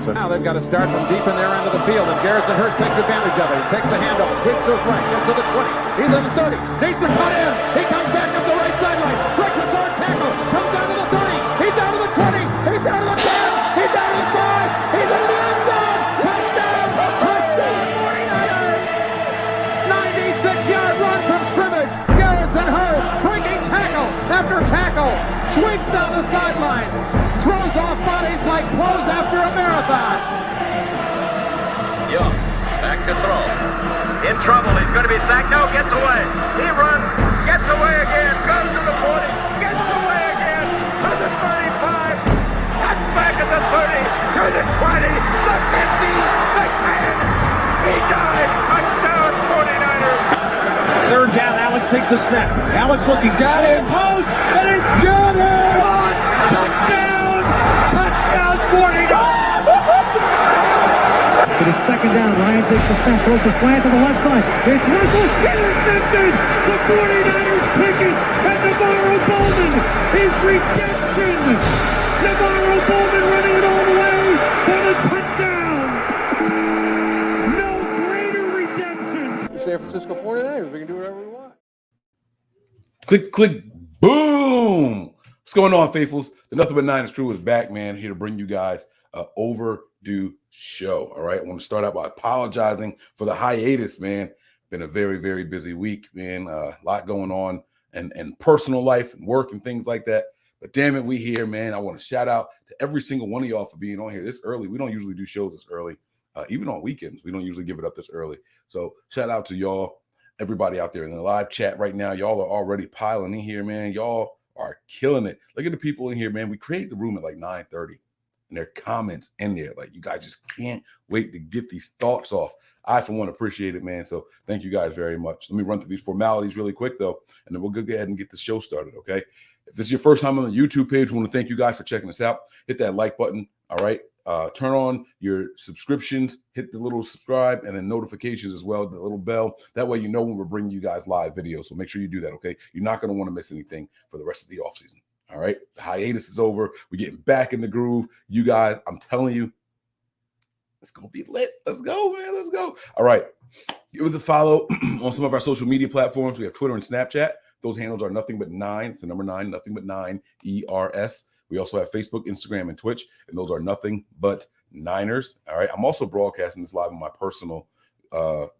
So now they've got to start from deep in their end of the field, and Garrison Hurst takes advantage of it. He takes the handoff, sweeps to his right, gets to the 20. He's in the 30, needs to cut in. He comes back up the right sideline, breaks a hard tackle, comes down to the 30. He's down to the 20. He's down to the 10. He's down to the 5. He's into the end zone. Touchdown! Touchdown! 49ers! 96-yard run from scrimmage. Garrison Hurst breaking tackle after tackle, sweeps down the sideline. Throws off bodies like clothes after a marathon. Young, back to throw. In trouble, he's going to be sacked. No, gets away. He runs, gets away again, goes to the 40, gets away again, to the 35, cuts back at the 30, to the 20, the 50, the 10. He died. Touchdown, 49ers. Third down, Alex takes the snap. Alex looking down in post, and it's good. Touchdown! Touchdown, 49ers! It is second down. Ryan takes the snap, throws the slant to the left side. It's Russell, intercepted! The 49ers pick it, and Navarro Bowman is redemption! Navarro Bowman running it all the way for the touchdown! No greater redemption! The San Francisco 49ers, we can do whatever we want. Click, click, boom! What's going on, faithfuls? The Nothing But Niners crew is back, man, here to bring you guys an overdue show, all right? I want to start out by apologizing for the hiatus, man. Been a very, very busy week, man. A lot going on and personal life and work and things like that. But damn it, we here, man. I want to shout out to every single one of y'all for being on here this early. We don't usually do shows this early. Even on weekends, we don't usually give it up this early. So shout out to y'all, everybody out there in the live chat right now. Y'all are already piling in here, man. Y'all are killing it. Look at the people in here, man. We create the room at like 9:30, and there are comments in there. Like, you guys just can't wait to get these thoughts off. I, for one, appreciate it, man. So thank you guys very much. Let me run through these formalities really quick, though, and then we'll go ahead and get the show started, okay? If this is your first time on the YouTube page, we want to thank you guys for checking us out. Hit that like button, all right? Turn on your subscriptions, hit the little subscribe, and then notifications as well, the little bell. That way you know when we're bringing you guys live videos. So make sure you do that, okay? You're not going to want to miss anything for the rest of the offseason, all right? The hiatus is over. We're getting back in the groove. You guys, I'm telling you, it's going to be lit. Let's go, man. Let's go. All right. Give us a follow on some of our social media platforms. We have Twitter and Snapchat. Those handles are Nothing But Nine. It's the number 9, Nothing But 9, ERS. We also have Facebook, Instagram, and Twitch, and those are Nothing But Niners. All right. I'm also broadcasting this live on my personal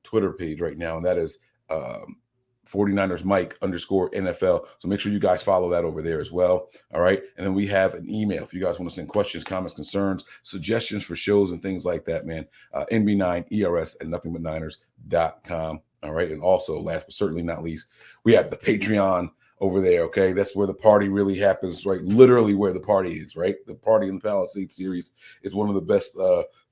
Twitter page right now, and that is 49ers Mike _NFL. So make sure you guys follow that over there as well. All right. And then we have an email if you guys want to send questions, comments, concerns, suggestions for shows and things like that, man. NB9ERS at nothingbutniners.com. All right. And also, last but certainly not least, we have the Patreon over there. Okay. That's where the party really happens, right? Literally where the party is, right? The Party in the Palisades series is one of the best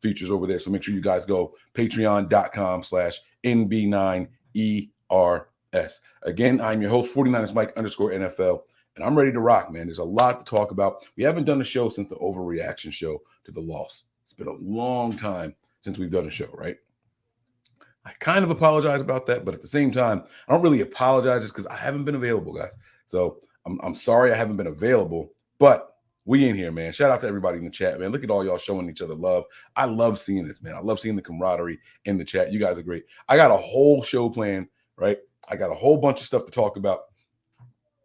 features over there. So make sure you guys go patreon.com/NB9ERS. Again, I'm your host, 49ers Mike _NFL, and I'm ready to rock, man. There's a lot to talk about. We haven't done a show since the overreaction show to the loss. It's been a long time since we've done a show, right? I kind of apologize about that, but at the same time, I don't really apologize just because I haven't been available, guys. So I'm sorry I haven't been available, but we in here, man. Shout out to everybody in the chat, man. Look at all y'all showing each other love. I love seeing this, man. I love seeing the camaraderie in the chat. You guys are great. I got a whole show planned, right? I got a whole bunch of stuff to talk about.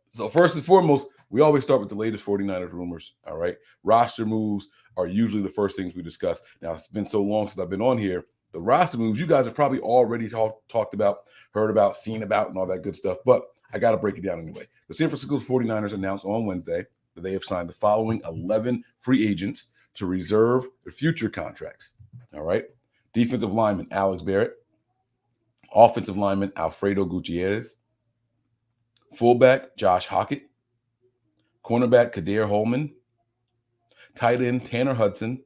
So first and foremost, we always start with the latest 49ers rumors, all right? Roster moves are usually the first things we discuss. Now, it's been so long since I've been on here. The roster moves, you guys have probably already talked about, heard about, seen about, and all that good stuff. But I got to break it down anyway. The San Francisco 49ers announced on Wednesday that they have signed the following 11 free agents to reserve their future contracts. All right. Defensive lineman Alex Barrett. Offensive lineman Alfredo Gutierrez. Fullback Josh Hockett. Cornerback Kader Holman. Tight end Tanner Hudson.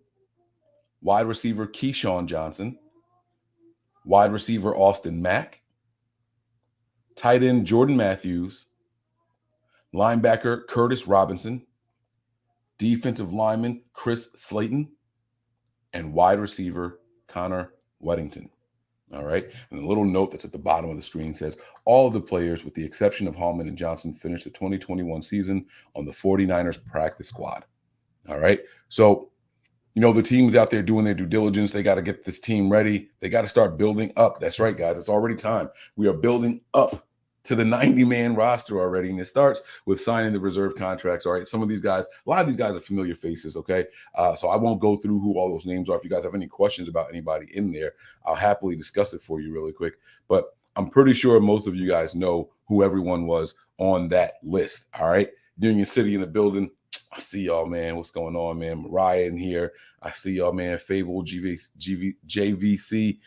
Wide receiver Keyshawn Johnson. Wide receiver Austin Mack. Tight end Jordan Matthews. Linebacker Curtis Robinson. Defensive lineman Chris Slayton. And wide receiver Connor Weddington. All right. And the little note that's at the bottom of the screen says, all of the players, with the exception of Hallman and Johnson, finished the 2021 season on the 49ers practice squad. All right. So You know, the team's out there doing their due diligence. They got to get this team ready. They got to start building up. That's right, guys. It's already time. We are building up to the 90-man roster already, and it starts with signing the reserve contracts. All right, some of these guys, a lot of these guys are familiar faces, okay? So I won't go through who all those names are. If you guys have any questions about anybody in there, I'll happily discuss it for you really quick. But I'm pretty sure most of you guys know who everyone was on that list, all right? Union City in the building. I see y'all, man. What's going on, man? Mariah in here. I see y'all, man. Fable, JVC,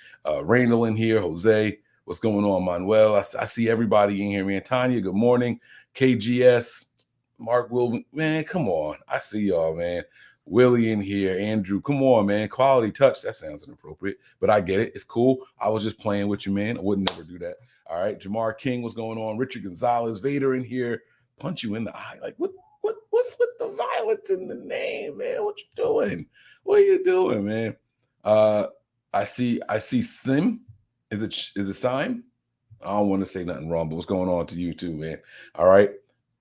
Randall in here. Jose, what's going on, Manuel? I see everybody in here, man. Tanya, good morning. KGS, Mark Wilson, man, come on. I see y'all, man. Willie in here. Andrew, come on, man. Quality touch. That sounds inappropriate, but I get it. It's cool. I was just playing with you, man. I would never do that. All right. Jamar King, what's going on? Richard Gonzalez, Vader in here. Punch you in the eye. Like, what's with the violence in the name, man? What you doing? What are you doing, man? I see Sim. Is it Sim? I don't want to say nothing wrong, but what's going on to you too, man? All right.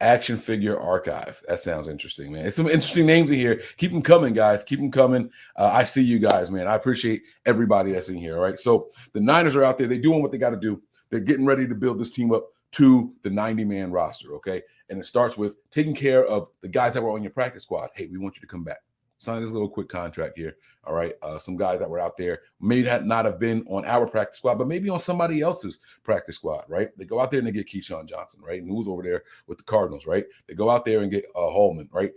Action Figure Archive. That sounds interesting, man. It's some interesting names in here. Keep them coming, guys. Keep them coming. I see you guys, man. I appreciate everybody that's in here. All right. So the Niners are out there. They're doing what they got to do. They're getting ready to build this team up to the 90-man roster, okay? And it starts with taking care of the guys that were on your practice squad. Hey, we want you to come back. Sign this little quick contract here, all right? Some guys that were out there may not have been on our practice squad, but maybe on somebody else's practice squad, right? They go out there and they get Keyshawn Johnson, right? And who's over there with the Cardinals, right? They go out there and get Hallman, right?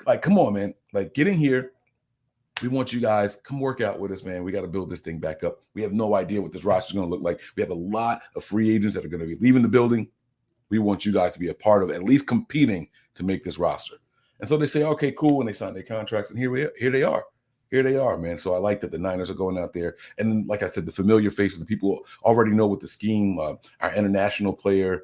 Like, come on, man. Like, get in here. We want you guys, come work out with us, man. We got to build this thing back up. We have no idea what this roster is going to look like. We have a lot of free agents that are going to be leaving the building. We want you guys to be a part of at least competing to make this roster. And so they say, okay, cool. And they sign their contracts. And here they are. Here they are, man. So I like that the Niners are going out there. And like I said, the familiar faces, the people already know what the scheme, our international player,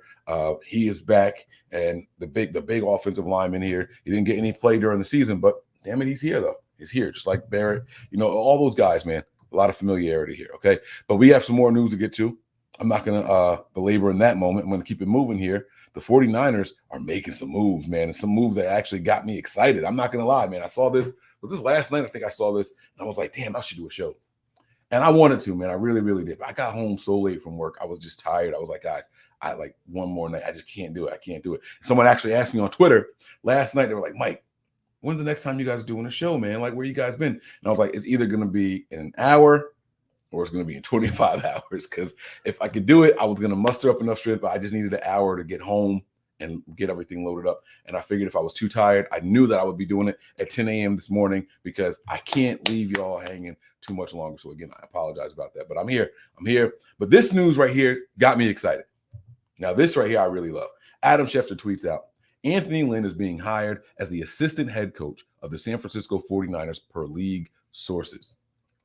he is back. And the big offensive lineman here, he didn't get any play during the season, but damn it, he's here, though. He's here, just like Barrett. You know, all those guys, man. A lot of familiarity here, okay? But we have some more news to get to. I'm not going to belabor in that moment. I'm going to keep it moving here. The 49ers are making some moves, man, and some moves that actually got me excited. I'm not going to lie, man. I saw this. Was this last night? I think I saw this, and I was like, damn, I should do a show. And I wanted to, man. I really, really did. But I got home so late from work. I was just tired. I was like, guys, I like one more night. I just can't do it. I can't do it. Someone actually asked me on Twitter last night. They were like, Mike, when's the next time you guys are doing a show, man? Like, where you guys been? And I was like, it's either going to be in an hour or it's going to be in 25 hours. Because if I could do it, I was going to muster up enough strength, but I just needed an hour to get home and get everything loaded up. And I figured if I was too tired, I knew that I would be doing it at 10 a.m. this morning because I can't leave y'all hanging too much longer. So again, I apologize about that, but I'm here. But this news right here got me excited. Now, this right here, I really love. Adam Schefter tweets out, Anthony Lynn is being hired as the assistant head coach of the San Francisco 49ers per league sources.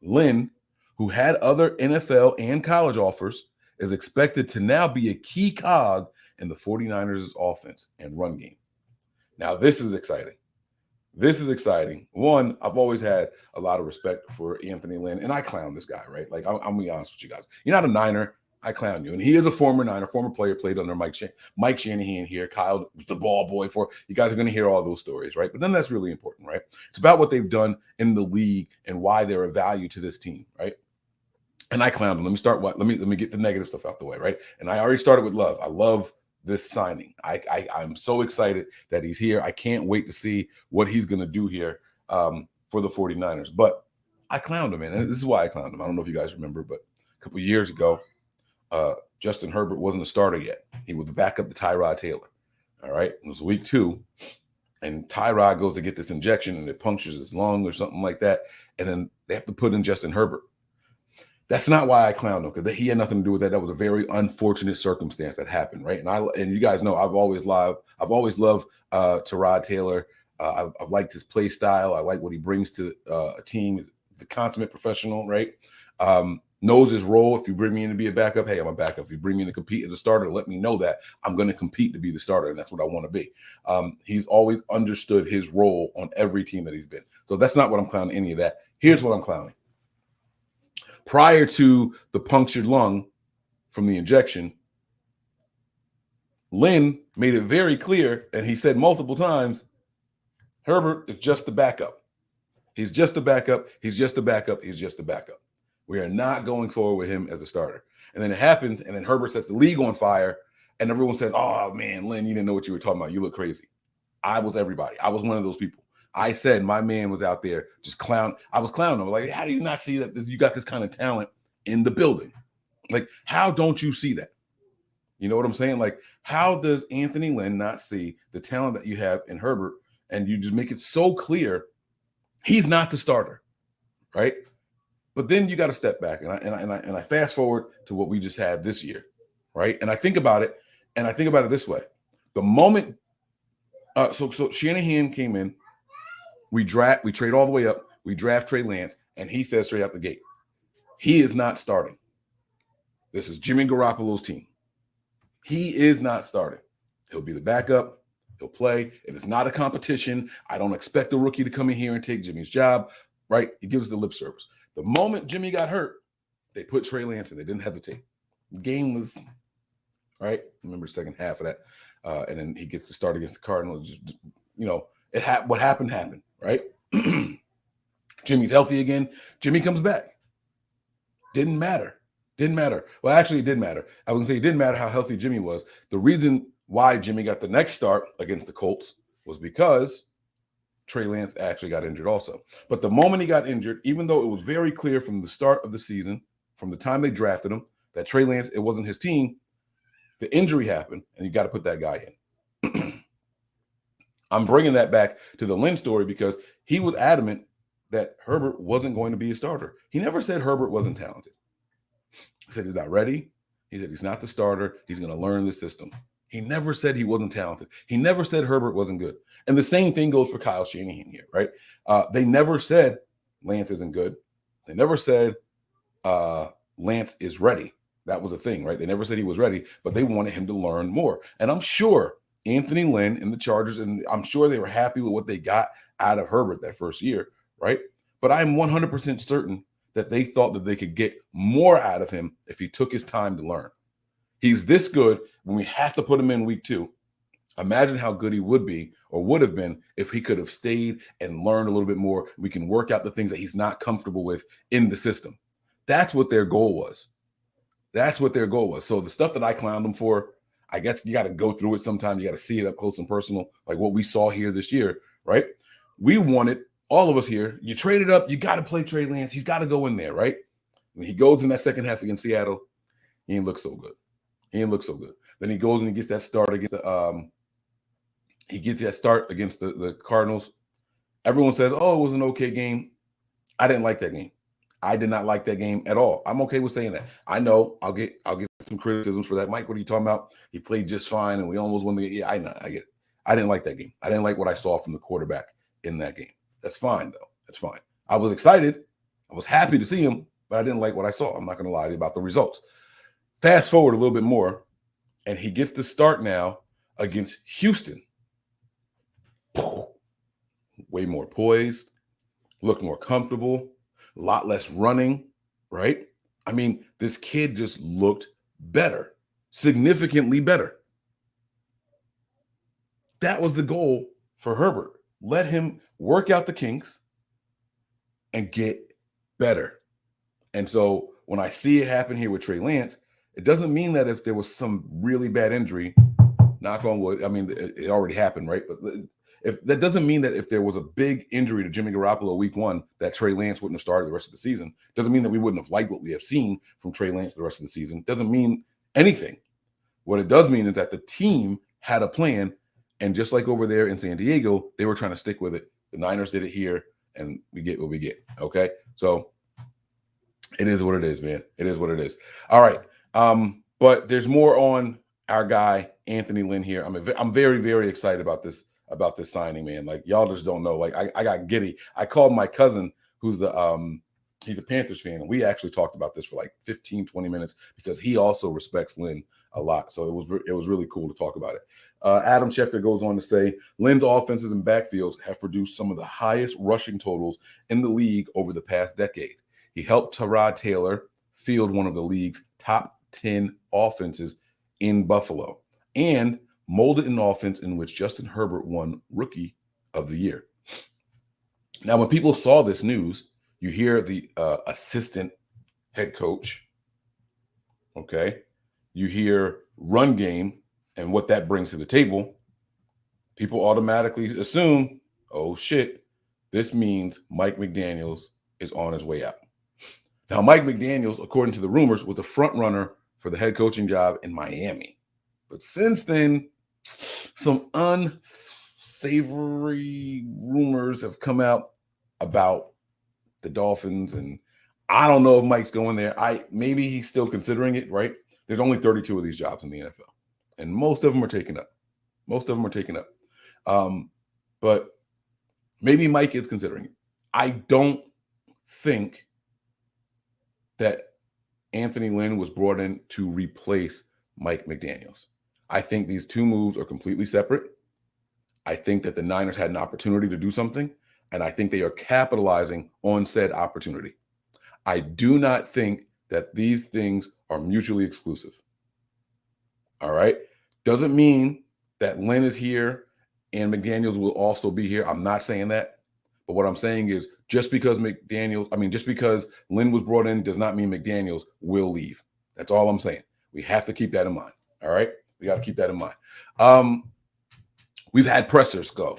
Lynn, who had other NFL and college offers, is expected to now be a key cog in the 49ers' offense and run game. Now, this is exciting. This is exciting. One, I've always had a lot of respect for Anthony Lynn, and I clown this guy, right? Like, I'm going to be honest with you guys. You're not a Niner. I clown you. And he is a former Niner, former player, played under Mike Shanahan here. Kyle was the ball boy for. You guys are going to hear all those stories, right? But then that's really important, right? It's about what they've done in the league and why they're a value to this team, right? And I clowned him. Let me start. Let me get the negative stuff out the way, right? And I already started with love. I love this signing. I'm so excited that he's here. I can't wait to see what he's going to do here for the 49ers. But I clowned him, man. And this is why I clowned him. I don't know if you guys remember, but a couple of years ago, Justin Herbert wasn't a starter yet. He was the backup to Tyrod Taylor. All right. It was week 2. And Tyrod goes to get this injection and it punctures his lung or something like that. And then they have to put in Justin Herbert. That's not why I clowned him, because he had nothing to do with that. That was a very unfortunate circumstance that happened, right? And you guys know I've always loved Tyrod Taylor. I've liked his play style. I like what he brings to a team. The consummate professional, right? Knows his role. If you bring me in to be a backup, hey, I'm a backup. If you bring me in to compete as a starter, let me know that I'm going to compete to be the starter, and that's what I want to be. He's always understood his role on every team that he's been. So that's not what I'm clowning any of that. Here's what I'm clowning. Prior to the punctured lung from the injection, Lynn made it very clear, and he said multiple times, Herbert is just the backup. He's just a backup. He's just a backup. He's just a backup. We are not going forward with him as a starter. And then it happens, and then Herbert sets the league on fire, and everyone says, oh, man, Lynn, you didn't know what you were talking about. You look crazy. I was everybody. I was one of those people. I said my man was out there just clown. I was clowning him. Like, how do you not see that you got this kind of talent in the building? Like, how don't you see that? You know what I'm saying? Like, how does Anthony Lynn not see the talent that you have in Herbert, and you just make it so clear he's not the starter, right? But then you got to step back, and I fast forward to what we just had this year, right? And I think about it, this way: the moment, so Shanahan came in, we trade all the way up, we draft Trey Lance, and he says straight out the gate, he is not starting. This is Jimmy Garoppolo's team. He is not starting. He'll be the backup. He'll play. It is not a competition. I don't expect a rookie to come in here and take Jimmy's job, right? He gives us the lip service. The moment Jimmy got hurt, they put Trey Lance in. They didn't hesitate. The game was, right? Remember the second half of that. And then he gets to start against the Cardinals. Just, you know, what happened, right? Jimmy's healthy again. Jimmy comes back. Didn't matter. Well, actually, it did matter. I was going to say it didn't matter how healthy Jimmy was. The reason why Jimmy got the next start against the Colts was because Trey Lance actually got injured also. But the moment he got injured, even though it was very clear from the start of the season, from the time they drafted him, that Trey Lance, it wasn't his team, the injury happened, and you got to put that guy in. I'm bringing that back to the Lynn story because he was adamant that Herbert wasn't going to be a starter. He never said Herbert wasn't talented. He said he's not ready. He said he's not the starter. He's going to learn the system. He never said he wasn't talented. He never said Herbert wasn't good. And the same thing goes for Kyle Shanahan here, right? They never said Lance isn't good. They never said Lance is ready. That was a thing, right? They never said he was ready, but they wanted him to learn more. And I'm sure Anthony Lynn and the Chargers, and I'm sure they were happy with what they got out of Herbert that first year, right? But I'm 100% certain that they thought that they could get more out of him if he took his time to learn. He's this good when we have to put him in week 2. Imagine how good he would be or would have been if he could have stayed and learned a little bit more. We can work out the things that he's not comfortable with in the system. That's what their goal was. So the stuff that I clowned them for, I guess you got to go through it sometimes. You got to see it up close and personal, like what we saw here this year, right? We wanted, all of us here, you traded up, you got to play Trey Lance. He's got to go in there, right? When he goes in that second half against Seattle, he didn't look so good. Then he goes and he gets that start against the Cardinals. Everyone says, oh, it was an okay game. I didn't like that game. I did not like that game at all. I'm okay with saying that. I know I'll get some criticisms for that. Mike, what are you talking about? He played just fine and we almost won the game. Yeah, I know. I get it. I didn't like that game. I didn't like what I saw from the quarterback in that game. That's fine, though. That's fine. I was excited. I was happy to see him, but I didn't like what I saw. I'm not going to lie to you about the results. Fast forward a little bit more, and he gets the start now against Houston. Way more poised, looked more comfortable, a lot less running, right? I mean, this kid just looked better, significantly better. That was the goal for Herbert. Let him work out the kinks and get better. And so when I see it happen here with Trey Lance, it doesn't mean that if there was some really bad injury, knock on wood, I mean, it already happened, right? But if that doesn't mean that if there was a big injury to Jimmy Garoppolo week 1, that Trey Lance wouldn't have started the rest of the season. Doesn't mean that we wouldn't have liked what we have seen from Trey Lance the rest of the season. Doesn't mean anything. What it does mean is that the team had a plan, and just like over there in San Diego, they were trying to stick with it. The Niners did it here, and we get what we get, okay? So it is what it is, man. It is what it is. All right. But there's more on our guy, Anthony Lynn here. I'm very, very excited about this signing, man. Like, y'all just don't know. Like, I got giddy. I called my cousin, who's he's a Panthers fan, and we actually talked about this for like 15, 20 minutes because he also respects Lynn a lot. So it was really cool to talk about it. Adam Schefter goes on to say, Lynn's offenses and backfields have produced some of the highest rushing totals in the league over the past decade. He helped Tyrod Taylor field one of the league's top 10 offenses in Buffalo and molded an offense in which Justin Herbert won Rookie of the Year. Now, when people saw this news, you hear the assistant head coach. Okay. You hear run game and what that brings to the table. People automatically assume, oh shit, this means Mike McDaniels is on his way out. Now, Mike McDaniels, according to the rumors, was the front runner for the head coaching job in Miami. But since then, some unsavory rumors have come out about the Dolphins, and I don't know if Mike's going there. Maybe he's still considering it, right? There's only 32 of these jobs in the NFL, and most of them are taken up. But maybe Mike is considering it. I don't think that Anthony Lynn was brought in to replace Mike McDaniels. I think these two moves are completely separate. I think that the Niners had an opportunity to do something, and I think they are capitalizing on said opportunity. I do not think that these things are mutually exclusive. All right? Doesn't mean that Lynn is here and McDaniels will also be here. I'm not saying that. But what I'm saying is just because Lynn was brought in does not mean McDaniels will leave. That's all I'm saying. We have to keep that in mind. All right? We got to keep that in mind. We've had pressers go.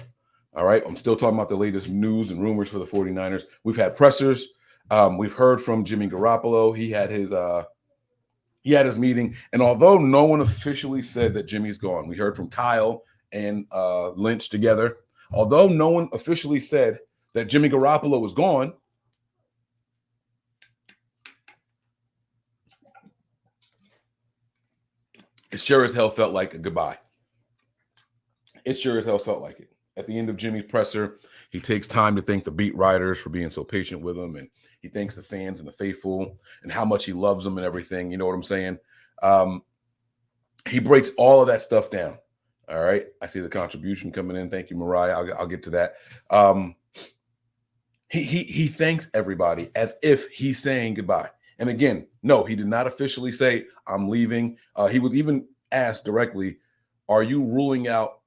All right? I'm still talking about the latest news and rumors for the 49ers. We've had pressers. We've heard from Jimmy Garoppolo. He had his meeting. And although no one officially said that Jimmy's gone, we heard from Kyle and Lynch together. Although no one officially said that Jimmy Garoppolo was gone, it sure as hell felt like a goodbye. It sure as hell felt like it. At the end of Jimmy's presser, he takes time to thank the beat writers for being so patient with him, and he thanks the fans and the faithful and how much he loves them and everything. You know what I'm saying? He breaks all of that stuff down. All right. I see the contribution coming in. Thank you, Mariah. I'll get to that. He thanks everybody as if he's saying goodbye. And again, no, he did not officially say, I'm leaving. He was even asked directly, are you ruling out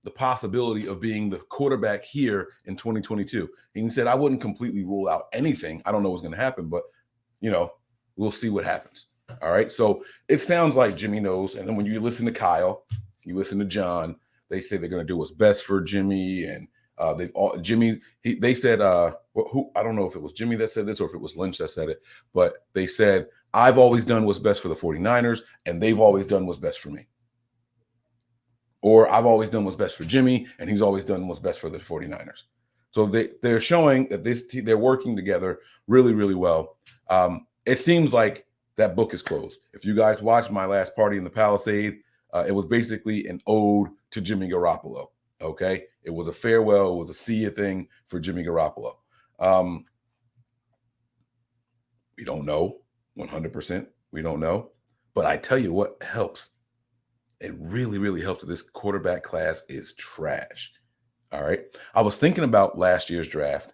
the possibility of being the quarterback here in 2022? And he said, I wouldn't completely rule out anything. I don't know what's going to happen, but, we'll see what happens. All right. So it sounds like Jimmy knows. And then when you listen to Kyle, you listen to John, they say they're going to do what's best for Jimmy. And they said, who, I don't know if it was Jimmy that said this or if it was Lynch that said it, but they said, I've always done what's best for the 49ers and they've always done what's best for me. Or I've always done what's best for Jimmy and he's always done what's best for the 49ers. So they're showing that they're working together really, really well. It seems like that book is closed. If you guys watched my last party in the Palisade, it was basically an ode to Jimmy Garoppolo. Okay. It was a farewell. It was a see you thing for Jimmy Garoppolo. We don't know 100%. We don't know, but I tell you what helps. It really, really helps. This quarterback class is trash. All right. I was thinking about last year's draft,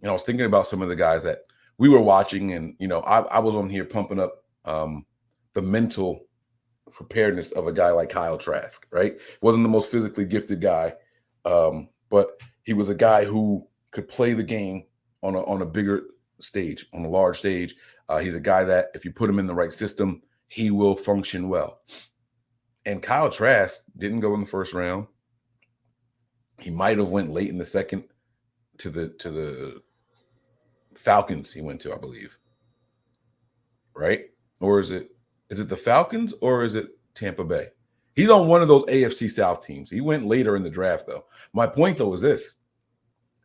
and I was thinking about some of the guys that we were watching, and I was on here pumping up the mental preparedness of a guy like Kyle Trask. Right, wasn't the most physically gifted guy, but he was a guy who could play the game on a bigger stage, on a large stage. He's a guy that if you put him in the right system, he will function well. And Kyle Trask didn't go in the first round. He might have went late in the second to the Falcons. He went to, I believe. Right? Or is it the Falcons or is it Tampa Bay? He's on one of those AFC South teams. He went later in the draft, though. My point, though, is this.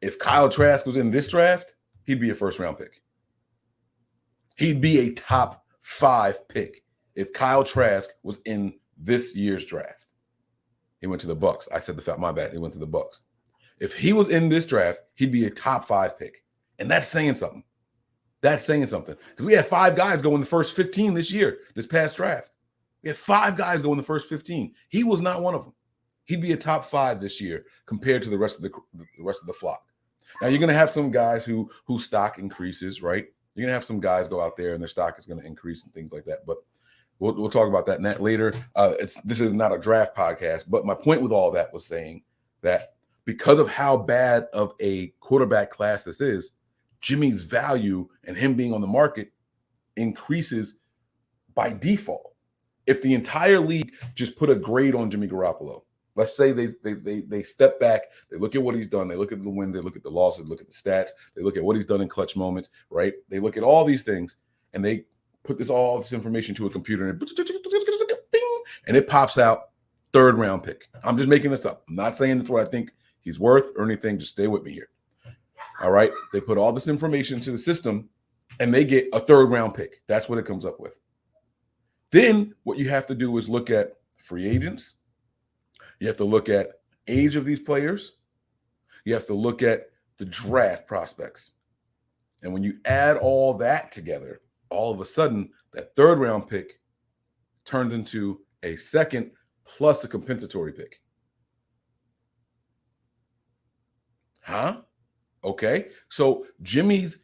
If Kyle Trask was in this draft, he'd be a first-round pick. He'd be a top 5 pick if Kyle Trask was in this year's draft. He went to the Bucs. I said my bad. He went to the Bucs. If he was in this draft, he'd be a top 5 pick. And that's saying something. That's saying something. Because we had 5 guys go in the first 15 this year, this past draft. We had 5 guys go in the first 15. He was not one of them. He'd be a top 5 this year compared to the rest of the flock. Now you're going to have some guys whose stock increases, right? You're going to have some guys go out there and their stock is going to increase and things like that. But we'll talk about that later. This is not a draft podcast, but my point with all that was saying that because of how bad of a quarterback class this is, Jimmy's value and him being on the market increases by default. If the entire league just put a grade on Jimmy Garoppolo, let's say they step back, they look at what he's done, they look at the wins, they look at the losses, look at the stats, they look at what he's done in clutch moments, right? They look at all these things, and they put all this information to a computer, and it pops out 3rd round pick. I'm just making this up. I'm not saying that's what I think he's worth or anything. Just stay with me here. All right. They put all this information into the system, and they get a 3rd round pick. That's what it comes up with. Then what you have to do is look at free agents. You have to look at age of these players. You have to look at the draft prospects. And when you add all that together, all of a sudden, that 3rd round pick turns into a 2nd plus a compensatory pick. Huh? Okay. So Jimmy's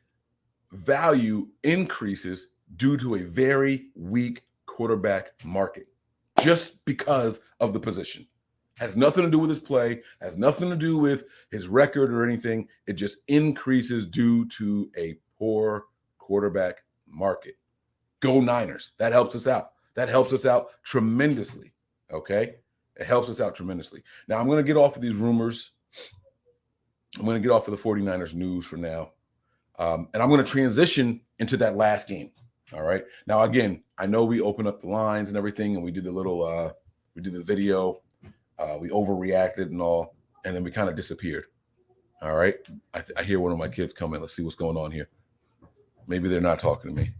value increases due to a very weak quarterback market just because of the position. Has nothing to do with his play, has nothing to do with his record or anything. It just increases due to a poor quarterback market. Go Niners. That helps us out. That helps us out tremendously. Okay? It helps us out tremendously. Now, I'm going to get off of these rumors. I'm going to get off of the 49ers news for now. And I'm going to transition into that last game. All right. Now, again, I know we opened up the lines and everything, and we did the little, we did the video. We overreacted and all, and then we kind of disappeared. All right. I hear one of my kids coming. Let's see what's going on here. Maybe they're not talking to me.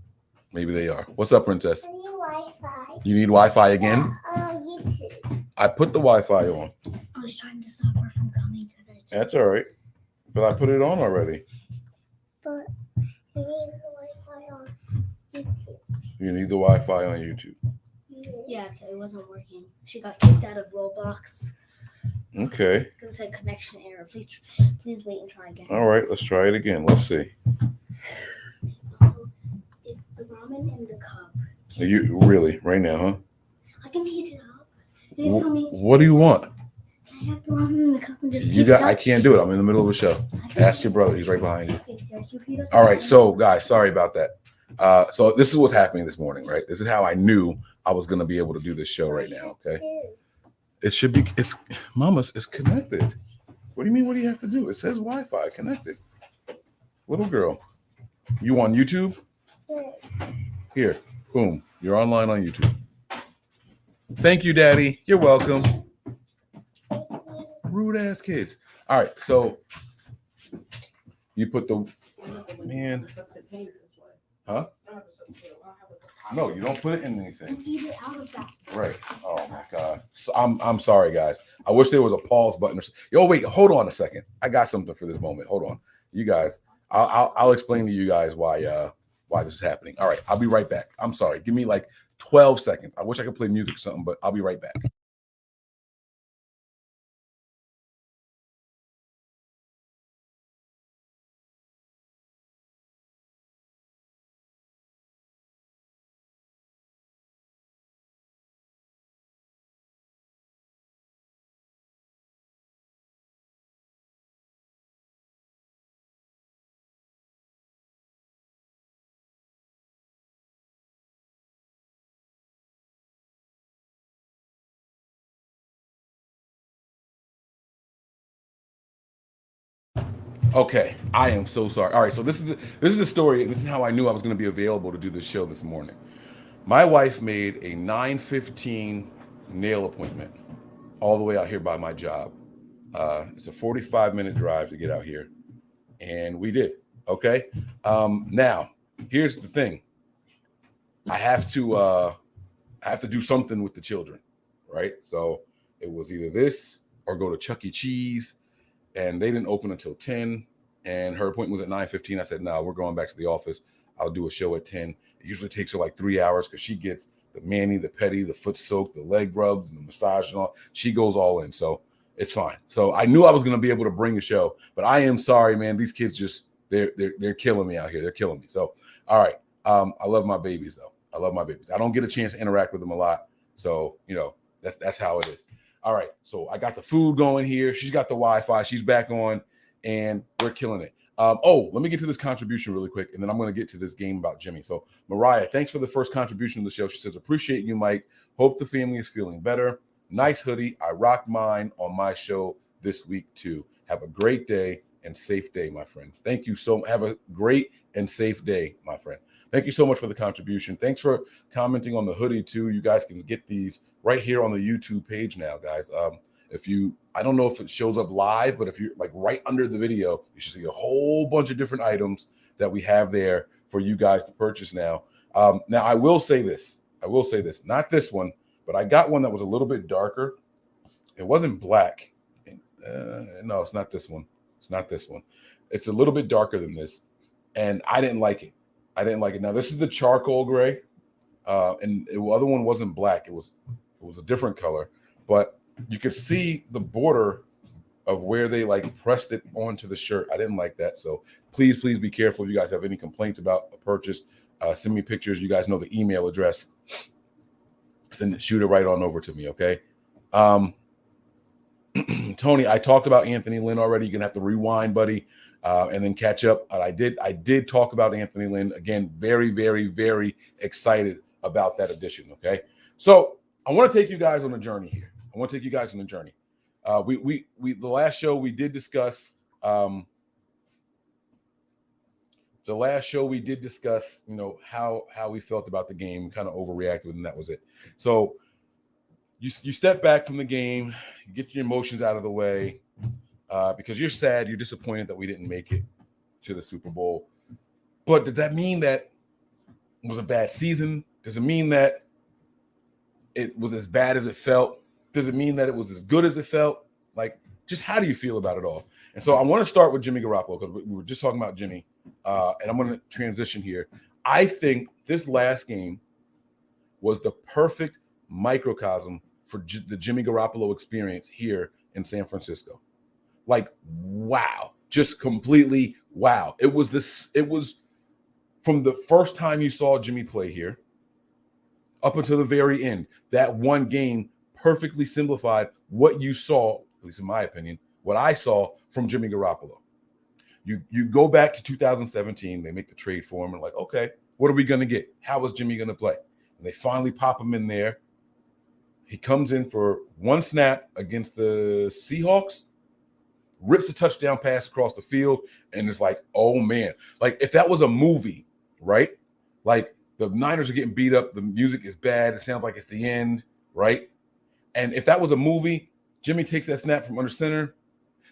Maybe they are. What's up, Princess? I need Wi-Fi. You need Wi-Fi again? YouTube. I put the Wi-Fi on. I was trying to stop her from coming. That's all right. But I put it on already. But I need Wi-Fi on YouTube. You need the Wi-Fi on YouTube. Yeah, it wasn't working. She got kicked out of Roblox. Okay. Because it said connection error. Please wait and try again. All right. Let's try it again. Let's see. Also, if the ramen in the cup. Are you really right now, huh? I can heat it up. You tell me. What do you want? Can I have the ramen in the cup and just You heat it up? I can't do it. I'm in the middle of a show. Ask your brother. He's right behind you. Okay, can you heat up the All right. ramen? So, guys, sorry about that. So this is what's happening this morning, right? This is how I knew I was going to be able to do this show right now. Okay. It should be. It's connected. What do you mean? What do you have to do? It says Wi-Fi connected. Little girl, you on YouTube? Here, boom. You're online on YouTube. Thank you, Daddy. You're welcome. Rude ass kids. All right, so you put the man. Huh? No, you don't put it in anything. Heat it out of that. Right. Oh my God. So I'm sorry, guys. I wish there was a pause button. Yo, wait, hold on a second. I got something for this moment. Hold on. You guys, I'll explain to you guys why this is happening. All right, I'll be right back. I'm sorry. Give me like 12 seconds. I wish I could play music or something, but I'll be right back. Okay, I am so sorry. All right, so this is the story. This is how I knew I was going to be available to do this show this morning. My wife made a 9:15 nail appointment all the way out here by my job. It's a 45-minute drive to get out here, and we did. Okay. Now, here's the thing. I have to do something with the children, right? So it was either this or go to Chuck E. Cheese. And they didn't open until 10, and her appointment was at 9:15. I said, no, we're going back to the office. I'll do a show at 10. It usually takes her like 3 hours because she gets the mani, the pedi, the foot soak, the leg rubs, and the massage and all. She goes all in, so it's fine. So I knew I was going to be able to bring a show, but I am sorry, man. These kids just they're killing me out here. They're killing me. So all right, I love my babies though. I love my babies. I don't get a chance to interact with them a lot, so you know that's how it is. All right, so I got the food going here. She's got the Wi-Fi. She's back on, and we're killing it. Let me get to this contribution really quick, and then I'm going to get to this game about Jimmy. So, Mariah, thanks for the first contribution to the show. She says, appreciate you, Mike. Hope the family is feeling better. Nice hoodie. I rocked mine on my show this week, too. Have a great day and safe day, my friend. Thank you so much. Have a great and safe day, my friend. Thank you so much for the contribution. Thanks for commenting on the hoodie, too. You guys can get these right here on the YouTube page now, guys. I don't know if it shows up live, but if you're like right under the video, you should see a whole bunch of different items that we have there for you guys to purchase now. Now, I will say this, not this one, but I got one that was a little bit darker. It wasn't black. No, it's not this one. It's not this one. It's a little bit darker than this, and I didn't like it. Now, this is the charcoal gray, and the other one wasn't black. It was a different color, but you could see the border of where they like pressed it onto the shirt. I didn't like that. So please be careful. If you guys have any complaints about a purchase, send me pictures. You guys know the email address. Shoot it right on over to me, okay? Tony, I talked about Anthony Lynn already. You're gonna have to rewind, buddy, and then catch up. I did talk about Anthony Lynn again. Very, very, very excited about that addition. Okay, so I want to take you guys on a journey here. The last show we did discuss. The last show we did discuss, how we felt about the game, kind of overreacted, and that was it. So you step back from the game, you get your emotions out of the way, because you're sad, you're disappointed that we didn't make it to the Super Bowl. But does that mean that it was a bad season? Does it mean that it was as bad as it felt? Does it mean that it was as good as it felt? Like, just how do you feel about it all? And so I want to start with Jimmy Garoppolo, because we were just talking about Jimmy, and I'm going to transition here. I think this last game was the perfect microcosm for the Jimmy Garoppolo experience here in San Francisco. Like, wow, just completely wow. It was from the first time you saw Jimmy play here up until the very end. That one game perfectly simplified what you saw, at least in my opinion, what I saw from Jimmy Garoppolo. You go back to 2017, they make the trade for him, and like, okay, what are we going to get? How is Jimmy going to play? And they finally pop him in there. He comes in for one snap against the Seahawks, rips a touchdown pass across the field, and it's like, oh, man. Like, if that was a movie, right? Like, the Niners are getting beat up, the music is bad, it sounds like it's the end, right? And if that was a movie, Jimmy takes that snap from under center,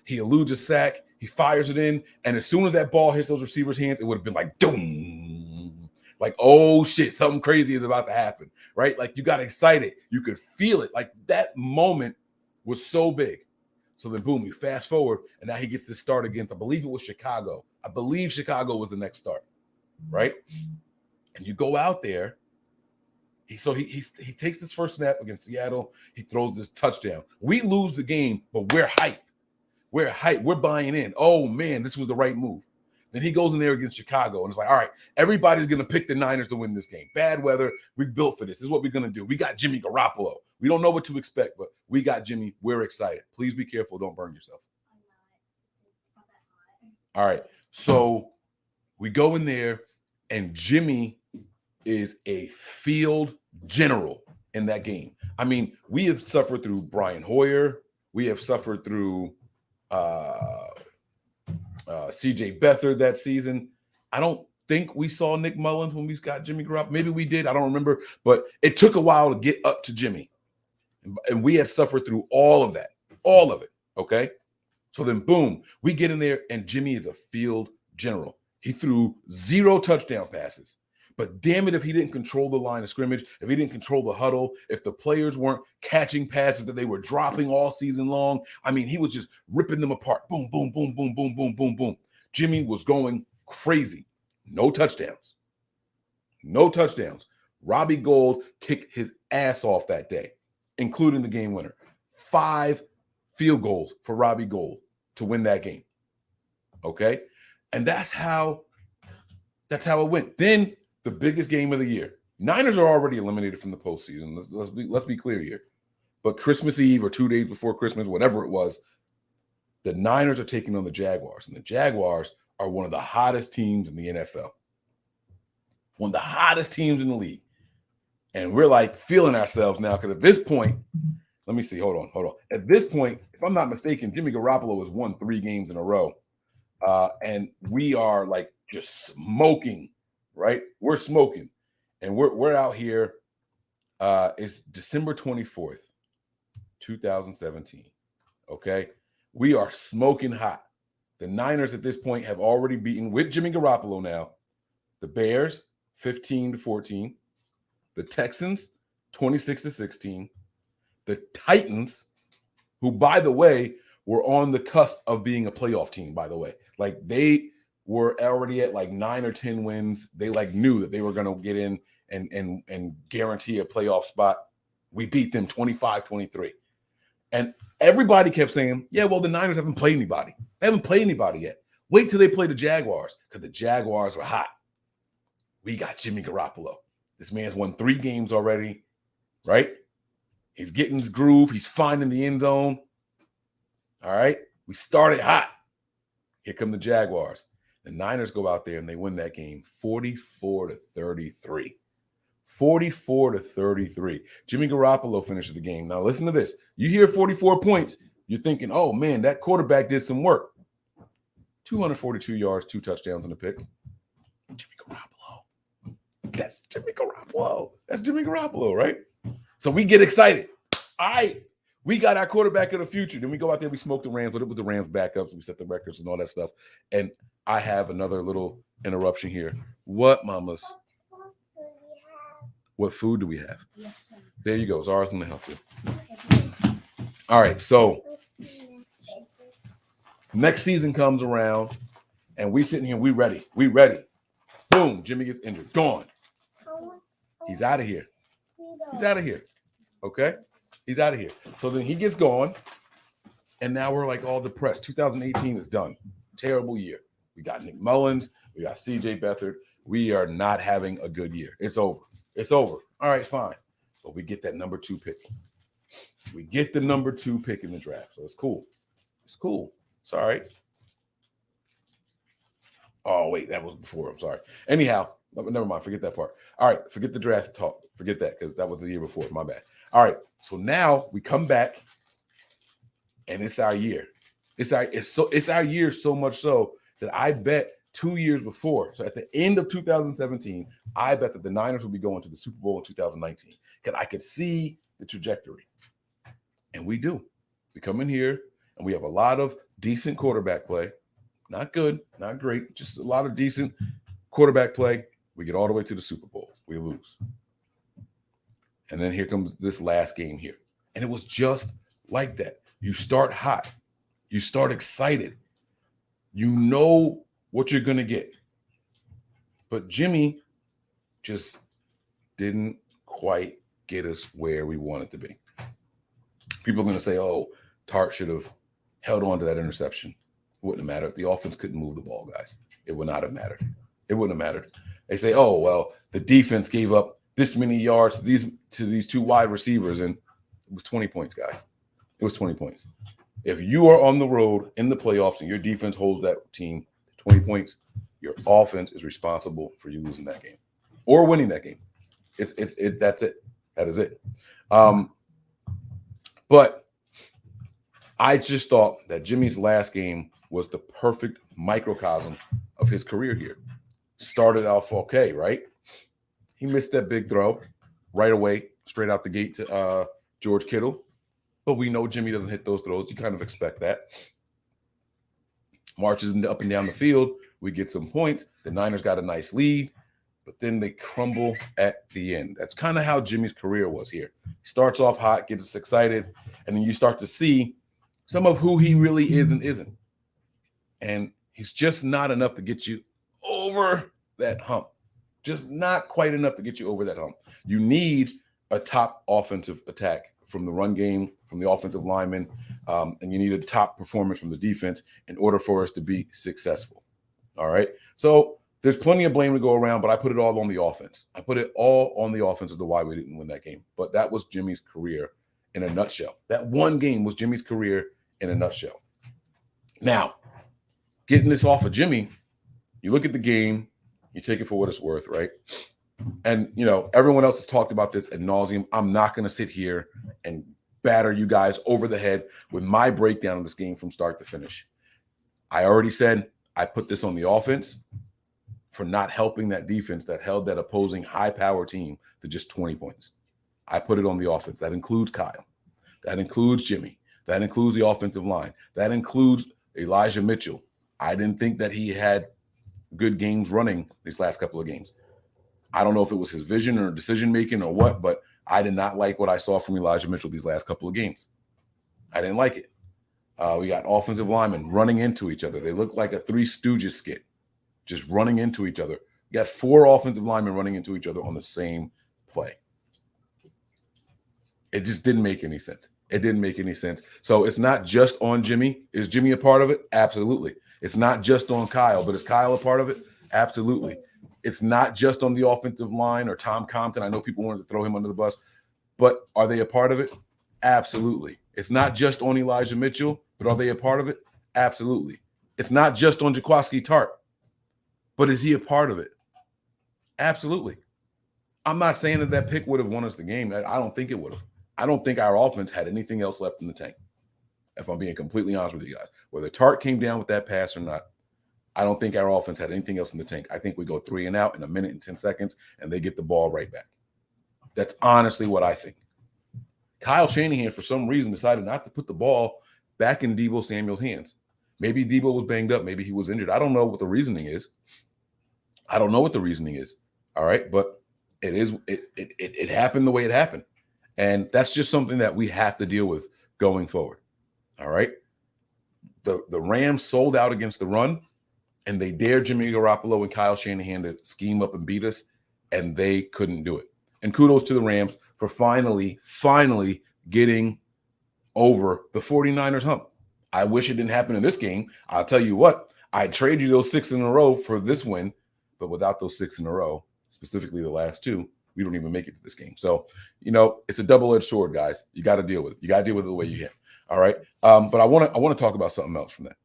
he eludes a sack, he fires it in, and as soon as that ball hits those receivers' hands, it would have been like, doom. Like, oh, shit, something crazy is about to happen, right? Like, you got excited. You could feel it. Like, that moment was so big. So then, boom, you fast forward, and now he gets to start against, I believe it was Chicago. I believe Chicago was the next start, right? And you go out there. He takes this first snap against Seattle. He throws this touchdown. We lose the game, but we're hyped. We're hyped. We're buying in. Oh, man, this was the right move. Then he goes in there against Chicago, and it's like, all right, everybody's going to pick the Niners to win this game. Bad weather. We built for this. This is what we're going to do. We got Jimmy Garoppolo. We don't know what to expect, but we got Jimmy. We're excited. Please be careful. Don't burn yourself. All right. So we go in there, and Jimmy is a field general in that game. I mean, we have suffered through Brian Hoyer. We have suffered through CJ Beathard that season. I don't think we saw Nick Mullins when we got Jimmy Garoppolo. Maybe we did. I don't remember. But it took a while to get up to Jimmy. And we had suffered through all of that. All of it. Okay? So then, boom, we get in there, and Jimmy is a field general. He threw 0 touchdown passes. But damn it, if he didn't control the line of scrimmage, if he didn't control the huddle, if the players weren't catching passes that they were dropping all season long, I mean, he was just ripping them apart. Boom, boom, boom, boom, boom, boom, boom, boom. Jimmy was going crazy. No touchdowns. No touchdowns. Robbie Gould kicked his ass off that day, including the game winner. 5 field goals for Robbie Gould to win that game. Okay? And that's how it went. Then the biggest game of the year. Niners are already eliminated from the postseason. Let's be clear here. But Christmas Eve or 2 days before Christmas, whatever it was, the Niners are taking on the Jaguars. And the Jaguars are one of the hottest teams in the NFL. One of the hottest teams in the league. And we're like feeling ourselves now because at this point, let me see. Hold on. At this point, if I'm not mistaken, Jimmy Garoppolo has won 3 games in a row. And we are like just smoking, right? We're smoking. And we're out here. It's December 24th, 2017. Okay. We are smoking hot. The Niners at this point have already beaten, with Jimmy Garoppolo now, the Bears 15-14, the Texans 26-16, the Titans, who, by the way, were on the cusp of being a playoff team, by the way. Like, they were already at like 9 or 10 wins. They like knew that they were going to get in and guarantee a playoff spot. We beat them 25-23. And everybody kept saying, yeah, well, the Niners haven't played anybody. They haven't played anybody yet. Wait till they play the Jaguars, because the Jaguars were hot. We got Jimmy Garoppolo. This man's won 3 games already, right? He's getting his groove. He's finding the end zone. All right? We started hot. Here come the Jaguars. The Niners go out there and they win that game 44-33. 44-33. Jimmy Garoppolo finishes the game. Now, listen to this. You hear 44 points, you're thinking, oh, man, that quarterback did some work. 242 yards, 2 touchdowns and a pick. Jimmy Garoppolo. That's Jimmy Garoppolo. That's Jimmy Garoppolo, right? So we get excited. All right, we got our quarterback of the future. Then we go out there, we smoke the Rams, but it was the Rams backups. We set the records and all that stuff. And I have another little interruption here. What, mamas? What food do we have? Yes, there you go. Zara's going to help you. All right, so next season comes around, and we sitting here, we ready. We ready. Boom, Jimmy gets injured. Gone. He's out of here. He's out of here. Okay? He's out of here. So then he gets gone, and now we're like all depressed. 2018 is done. Terrible year. We got Nick Mullins. We got C.J. Beathard. We are not having a good year. It's over. It's over. All right, fine. But we get that number 2 pick. We get the number 2 pick in the draft. So it's cool. It's cool. It's all right. Oh, wait, that was before. I'm sorry. Anyhow, never mind. Forget that part. All right, forget the draft talk. Forget that, because that was the year before. My bad. All right, so now we come back, and it's our year. It's our year so much so that I bet 2 years before. So at the end of 2017, I bet that the Niners will be going to the Super Bowl in 2019, because I could see the trajectory. And we do. We come in here, and we have a lot of decent quarterback play. Not good, not great, just a lot of decent quarterback play. We get all the way to the Super Bowl. We lose. And then here comes this last game here. And it was just like that. You start hot. You start excited. You know what you're going to get. But Jimmy just didn't quite get us where we wanted to be. People are going to say, oh, Tart should have held on to that interception. It wouldn't have mattered. The offense couldn't move the ball, guys. It would not have mattered. It wouldn't have mattered. They say, oh, well, the defense gave up this many yards to these 2 wide receivers, and it was 20 points, guys. It was 20 points. If you are on the road in the playoffs and your defense holds that team to 20 points, your offense is responsible for you losing that game or winning that game. That's it. That is it. But I just thought that Jimmy's last game was the perfect microcosm of his career here. Started off okay, right? He missed that big throw right away, straight out the gate to George Kittle. But we know Jimmy doesn't hit those throws. You kind of expect that. Marches up and down the field. We get some points. The Niners got a nice lead, but then they crumble at the end. That's kind of how Jimmy's career was here. He starts off hot, gets us excited, and then you start to see some of who he really is and isn't. And he's just not enough to get you over that hump. Just not quite enough to get you over that hump. You need a top offensive attack from the run game, from the offensive linemen, and you need a top performance from the defense in order for us to be successful. All right? So there's plenty of blame to go around, but I put it all on the offense. I put it all on the offense as to why we didn't win that game. But that was Jimmy's career, in a nutshell. That one game was Jimmy's career in a nutshell. Now, getting this off of Jimmy, you look at the game, you take it for what it's worth, right? And, everyone else has talked about this ad nauseum. I'm not going to sit here and batter you guys over the head with my breakdown of this game from start to finish. I already said I put this on the offense for not helping that defense that held that opposing high-power team to just 20 points. I put it on the offense. That includes Kyle. That includes Jimmy. That includes the offensive line. That includes Elijah Mitchell. I didn't think that he had good games running these last couple of games. I don't know if it was his vision or decision-making or what, but I did not like what I saw from Elijah Mitchell these last couple of games. I didn't like it. We got offensive linemen running into each other. They look like a Three Stooges skit, just running into each other. You got 4 offensive linemen running into each other on the same play. It just didn't make any sense. It didn't make any sense. So it's not just on Jimmy. Is Jimmy a part of it? Absolutely. It's not just on Kyle, but is Kyle a part of it? Absolutely. It's not just on the offensive line or Tom Compton. I know people wanted to throw him under the bus, but are they a part of it? Absolutely. It's not just on Elijah Mitchell, but are they a part of it? Absolutely. It's not just on Jaquiski Tart, but is he a part of it? Absolutely. I'm not saying that pick would have won us the game. I don't think it would have. I don't think our offense had anything else left in the tank, if I'm being completely honest with you guys. Whether Tart came down with that pass or not, I don't think our offense had anything else in the tank. I think we go 3 and out in a minute and 10 seconds, and they get the ball right back. That's honestly what I think. Kyle Shanahan, for some reason, decided not to put the ball back in Deebo Samuel's hands. Maybe Deebo was banged up. Maybe he was injured. I don't know what the reasoning is. All right, but it happened the way it happened. And that's just something that we have to deal with going forward. All right. The Rams sold out against the run, and they dared Jimmy Garoppolo and Kyle Shanahan to scheme up and beat us, and they couldn't do it. And kudos to the Rams for finally getting over the 49ers hump. I wish it didn't happen in this game. I'll tell you what, I'd trade you those 6 in a row for this win, but without those 6 in a row, specifically the last 2, we don't even make it to this game. So, it's a double-edged sword, guys. You got to deal with it. You got to deal with it the way you can. All right. But I want to talk about something else from that.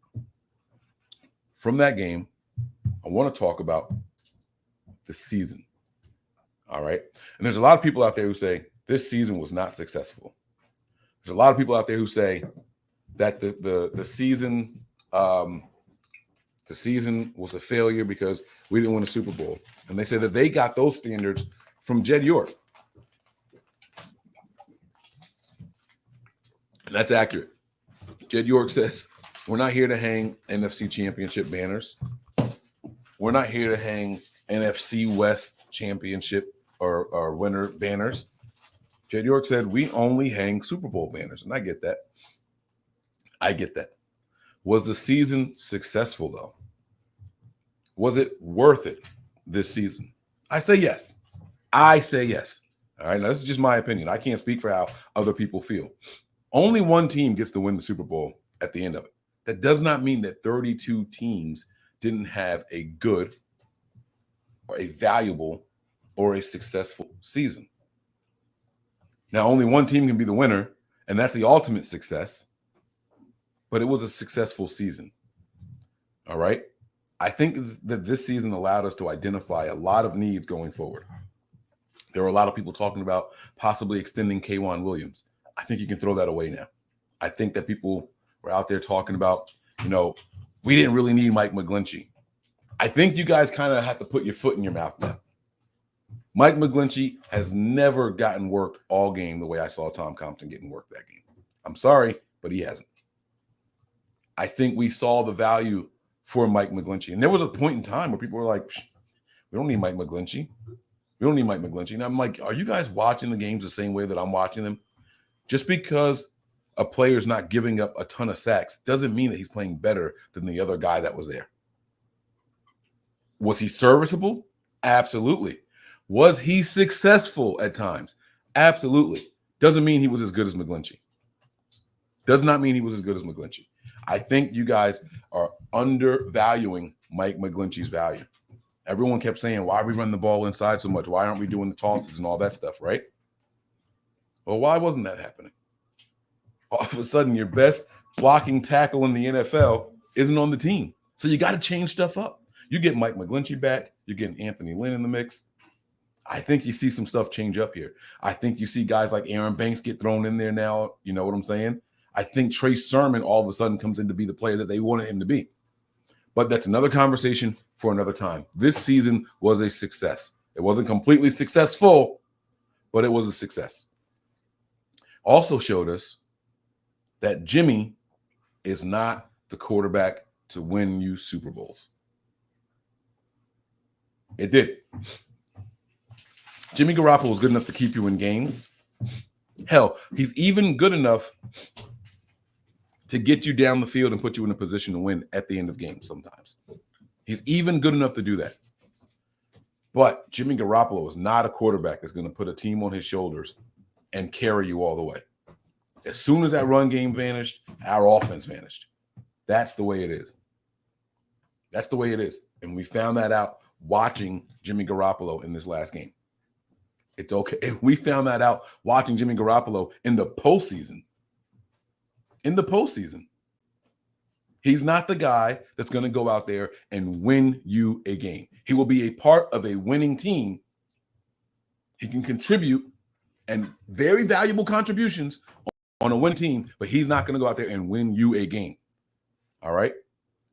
From that game, I want to talk about the season. All right. And there's a lot of people out there who say this season was not successful. There's a lot of people out there who say that the season was a failure because we didn't win a Super Bowl. And they say that they got those standards from Jed York. And that's accurate. Jed York says, we're not here to hang NFC Championship banners. We're not here to hang NFC West Championship or winner banners. Jed York said, we only hang Super Bowl banners. And I get that. Was the season successful, though? Was it worth it this season? I say yes. All right, now this is just my opinion. I can't speak for how other people feel. Only one team gets to win the Super Bowl at the end of it. That does not mean that 32 teams didn't have a good or a valuable or a successful season. Now, only one team can be the winner, and that's the ultimate success, but it was a successful season. All right? I think that this season allowed us to identify a lot of needs going forward. There were a lot of people talking about possibly extending K'Wan Williams. I think you can throw that away now. I think that people were out there talking about, we didn't really need Mike McGlinchey. I think you guys kind of have to put your foot in your mouth now. Mike McGlinchey has never gotten worked all game the way I saw Tom Compton getting worked that game. I'm sorry, but he hasn't. I think we saw the value for Mike McGlinchey. And there was a point in time where people were like, we don't need Mike McGlinchey. And I'm like, are you guys watching the games the same way that I'm watching them? Just because a player's not giving up a ton of sacks doesn't mean that he's playing better than the other guy that was there. Was he serviceable? Absolutely. Was he successful at times? Absolutely. Doesn't mean he was as good as McGlinchey. Does not mean he was as good as McGlinchey. I think you guys are undervaluing Mike McGlinchey's value. Everyone kept saying, why we run the ball inside so much? Why aren't we doing the tosses and all that stuff, right? Well, why wasn't that happening? All of a sudden, your best blocking tackle in the NFL isn't on the team. So you got to change stuff up. You get Mike McGlinchey back. You're getting Anthony Lynn in the mix. I think you see some stuff change up here. I think you see guys like Aaron Banks get thrown in there now. You know what I'm saying? I think Trey Sermon all of a sudden comes in to be the player that they wanted him to be. But that's another conversation for another time. This season was a success. It wasn't completely successful, but it was a success. Also showed us that Jimmy is not the quarterback to win you Super Bowls. It did. Jimmy Garoppolo was good enough to keep you in games. Hell, he's even good enough to get you down the field and put you in a position to win at the end of games sometimes. He's even good enough to do that. But Jimmy Garoppolo is not a quarterback that's going to put a team on his shoulders and carry you all the way. As soon as that run game vanished, our offense vanished. That's the way it is. That's the way it is. And we found that out watching Jimmy Garoppolo in this last game. It's okay. We found that out watching Jimmy Garoppolo in the postseason. In the postseason. He's not the guy that's going to go out there and win you a game. He will be a part of a winning team. He can contribute and very valuable contributions on a winning team, but he's not going to go out there and win you a game. All right?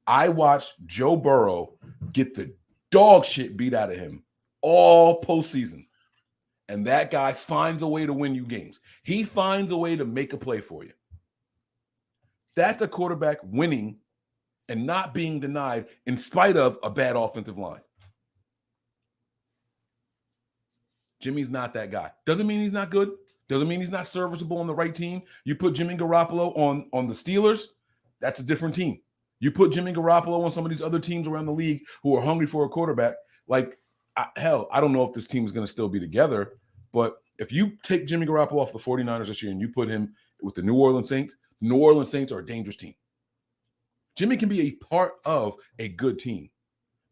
I watched Joe Burrow get the dog shit beat out of him all postseason. And that guy finds a way to win you games. He finds a way to make a play for you. That's a quarterback winning and not being denied in spite of a bad offensive line. Jimmy's not that guy. Doesn't mean he's not good. Doesn't mean he's not serviceable on the right team. You put Jimmy Garoppolo on the Steelers, that's a different team. You put Jimmy Garoppolo on some of these other teams around the league who are hungry for a quarterback, like, hell, I don't know if this team is going to still be together, but if you take Jimmy Garoppolo off the 49ers this year and you put him with the New Orleans Saints are a dangerous team. Jimmy can be a part of a good team,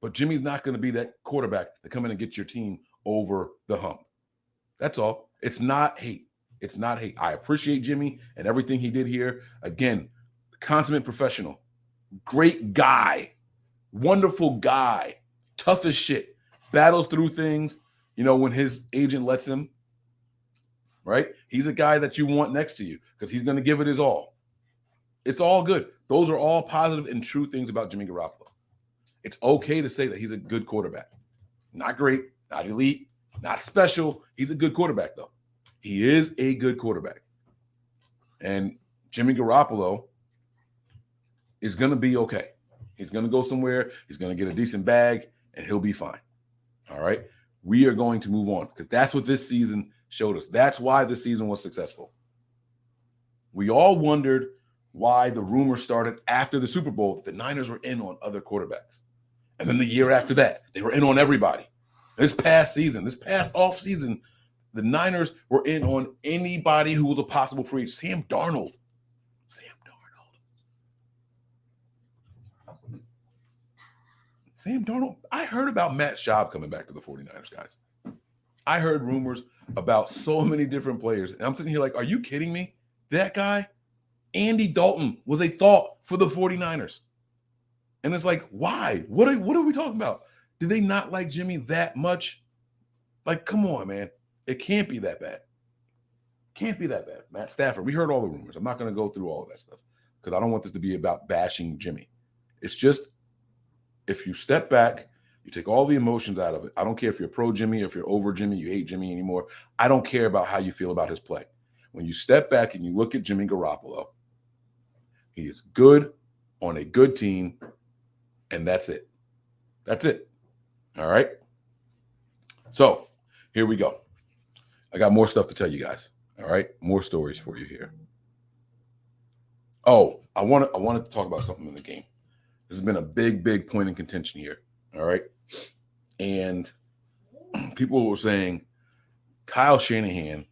but Jimmy's not going to be that quarterback to come in and get your team over the hump. That's all. It's not hate. It's not hate. I appreciate Jimmy and everything he did here. Again, consummate professional, great guy, wonderful guy, tough as shit, battles through things, you know, when his agent lets him, right? He's a guy that you want next to you because he's going to give it his all. It's all good. Those are all positive and true things about Jimmy Garoppolo. It's okay to say that he's a good quarterback. Not great, not elite, not special. He's a good quarterback, though. He is a good quarterback. And Jimmy Garoppolo is going to be okay. He's going to go somewhere. He's going to get a decent bag, and he'll be fine. All right? We are going to move on because that's what this season showed us. That's why this season was successful. We all wondered why the rumor started after the Super Bowl. The Niners were in on other quarterbacks. And then the year after that, they were in on everybody. This past off season, the Niners were in on anybody who was a possible free agent. Sam Darnold. I heard about Matt Schaub coming back to the 49ers, guys. I heard rumors about so many different players. And I'm sitting here like, are you kidding me? That guy, Andy Dalton, was a thought for the 49ers. And it's like, why? What are we talking about? Do they not like Jimmy that much? Like, come on, man. It can't be that bad. Can't be that bad. Matt Stafford, we heard all the rumors. I'm not going to go through all of that stuff because I don't want this to be about bashing Jimmy. It's just, if you step back, you take all the emotions out of it. I don't care if you're pro Jimmy, if you're over Jimmy, you hate Jimmy anymore. I don't care about how you feel about his play. When you step back and you look at Jimmy Garoppolo, he is good on a good team, and that's it. That's it. All right? So, here we go. I got more stuff to tell you guys. All right? More stories for you here. Oh, I wanted to talk about something in the game. This has been a big point in contention here. All right? And people were saying Kyle Shanahan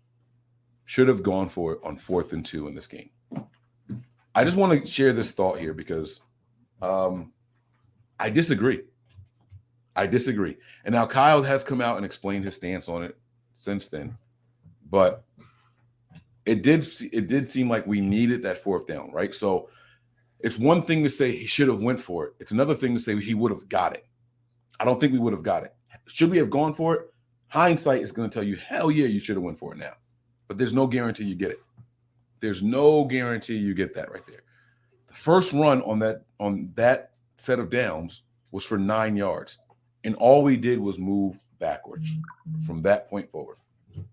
should have gone for it on 4th and 2 in this game. I just want to share this thought here because I disagree. And now Kyle has come out and explained his stance on it since then. But it did seem like we needed that fourth down, right? So it's one thing to say he should have went for it. It's another thing to say he would have got it. I don't think we would have got it. Should we have gone for it? Hindsight is going to tell you, hell yeah, you should have went for it now. But there's no guarantee you get it. There's no guarantee you get that right there. The first run on that set of downs was for 9 yards. And all we did was move backwards from that point forward.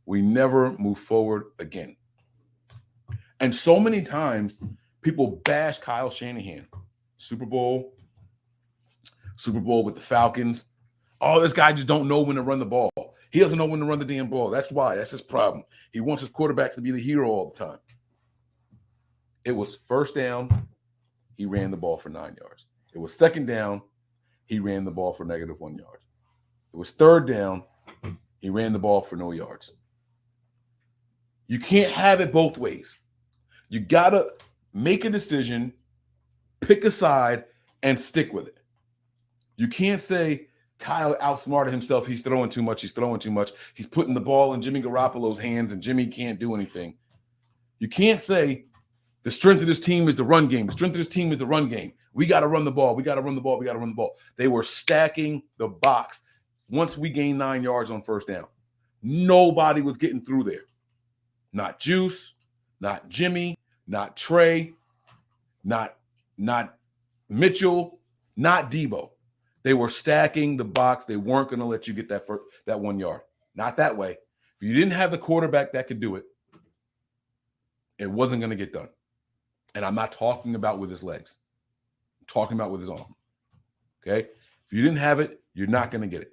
We never moved forward again. And so many times people bash Kyle Shanahan. Super Bowl with the Falcons. Oh, this guy just don't know when to run the ball. He doesn't know when to run the damn ball. That's why. That's his problem. He wants his quarterbacks to be the hero all the time. It was first down. He ran the ball for 9 yards. It was second down. He ran the ball for -1 yard. It was third down. He ran the ball for no yards. You can't have it both ways. You got to make a decision, pick a side, and stick with it. You can't say Kyle outsmarted himself. He's throwing too much. He's putting the ball in Jimmy Garoppolo's hands, and Jimmy can't do anything. You can't say the strength of this team is the run game. We got to run the ball. They were stacking the box. Once we gained 9 yards on first down, nobody was getting through there. Not Juice, not Jimmy, not Trey, not Mitchell, not Deebo. They were stacking the box. They weren't going to let you get that 1 yard. Not that way. If you didn't have the quarterback that could do it, it wasn't going to get done. And I'm not talking about with his legs. I'm talking about with his arm. Okay? If you didn't have it, you're not going to get it.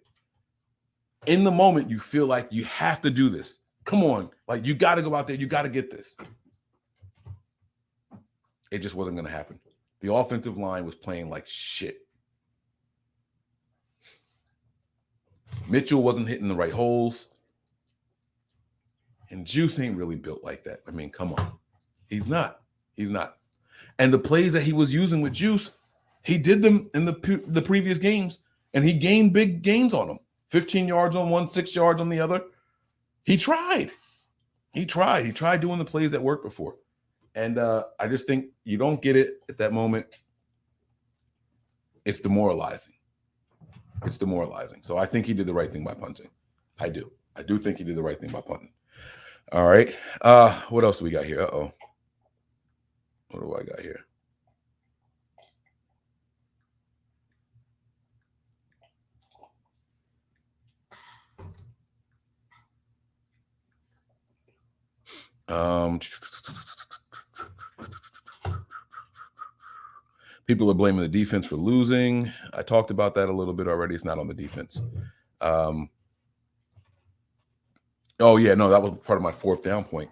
In the moment, you feel like you have to do this. Come on. Like, you got to go out there. You got to get this. It just wasn't going to happen. The offensive line was playing like shit. Mitchell wasn't hitting the right holes. And Juice ain't really built like that. I mean, come on. He's not. And the plays that he was using with Juice, he did them in the previous games, and he gained big gains on them. 15 yards on one, 6 yards on the other. He tried. He tried doing the plays that worked before. And I just think you don't get it at that moment. It's demoralizing. So I think he did the right thing by punting. I do think he did the right thing by punting. All right. What else do we got here? Uh-oh. What do I got here? People are blaming the defense for losing. I talked about that a little bit already. It's not on the defense. Oh, yeah, no, that was part of my fourth down point.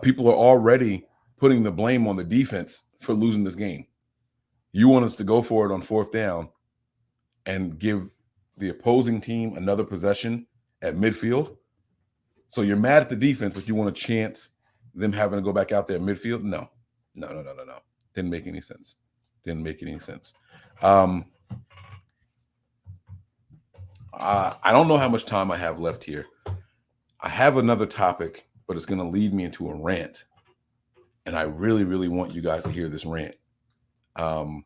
People are already putting the blame on the defense for losing this game. You want us to go for it on fourth down and give the opposing team another possession at midfield? So you're mad at the defense, but you want to chance them having to go back out there at midfield? No. Didn't make any sense. I don't know how much time I have left here. I have another topic, but it's going to lead me into a rant. And I really, really want you guys to hear this rant. My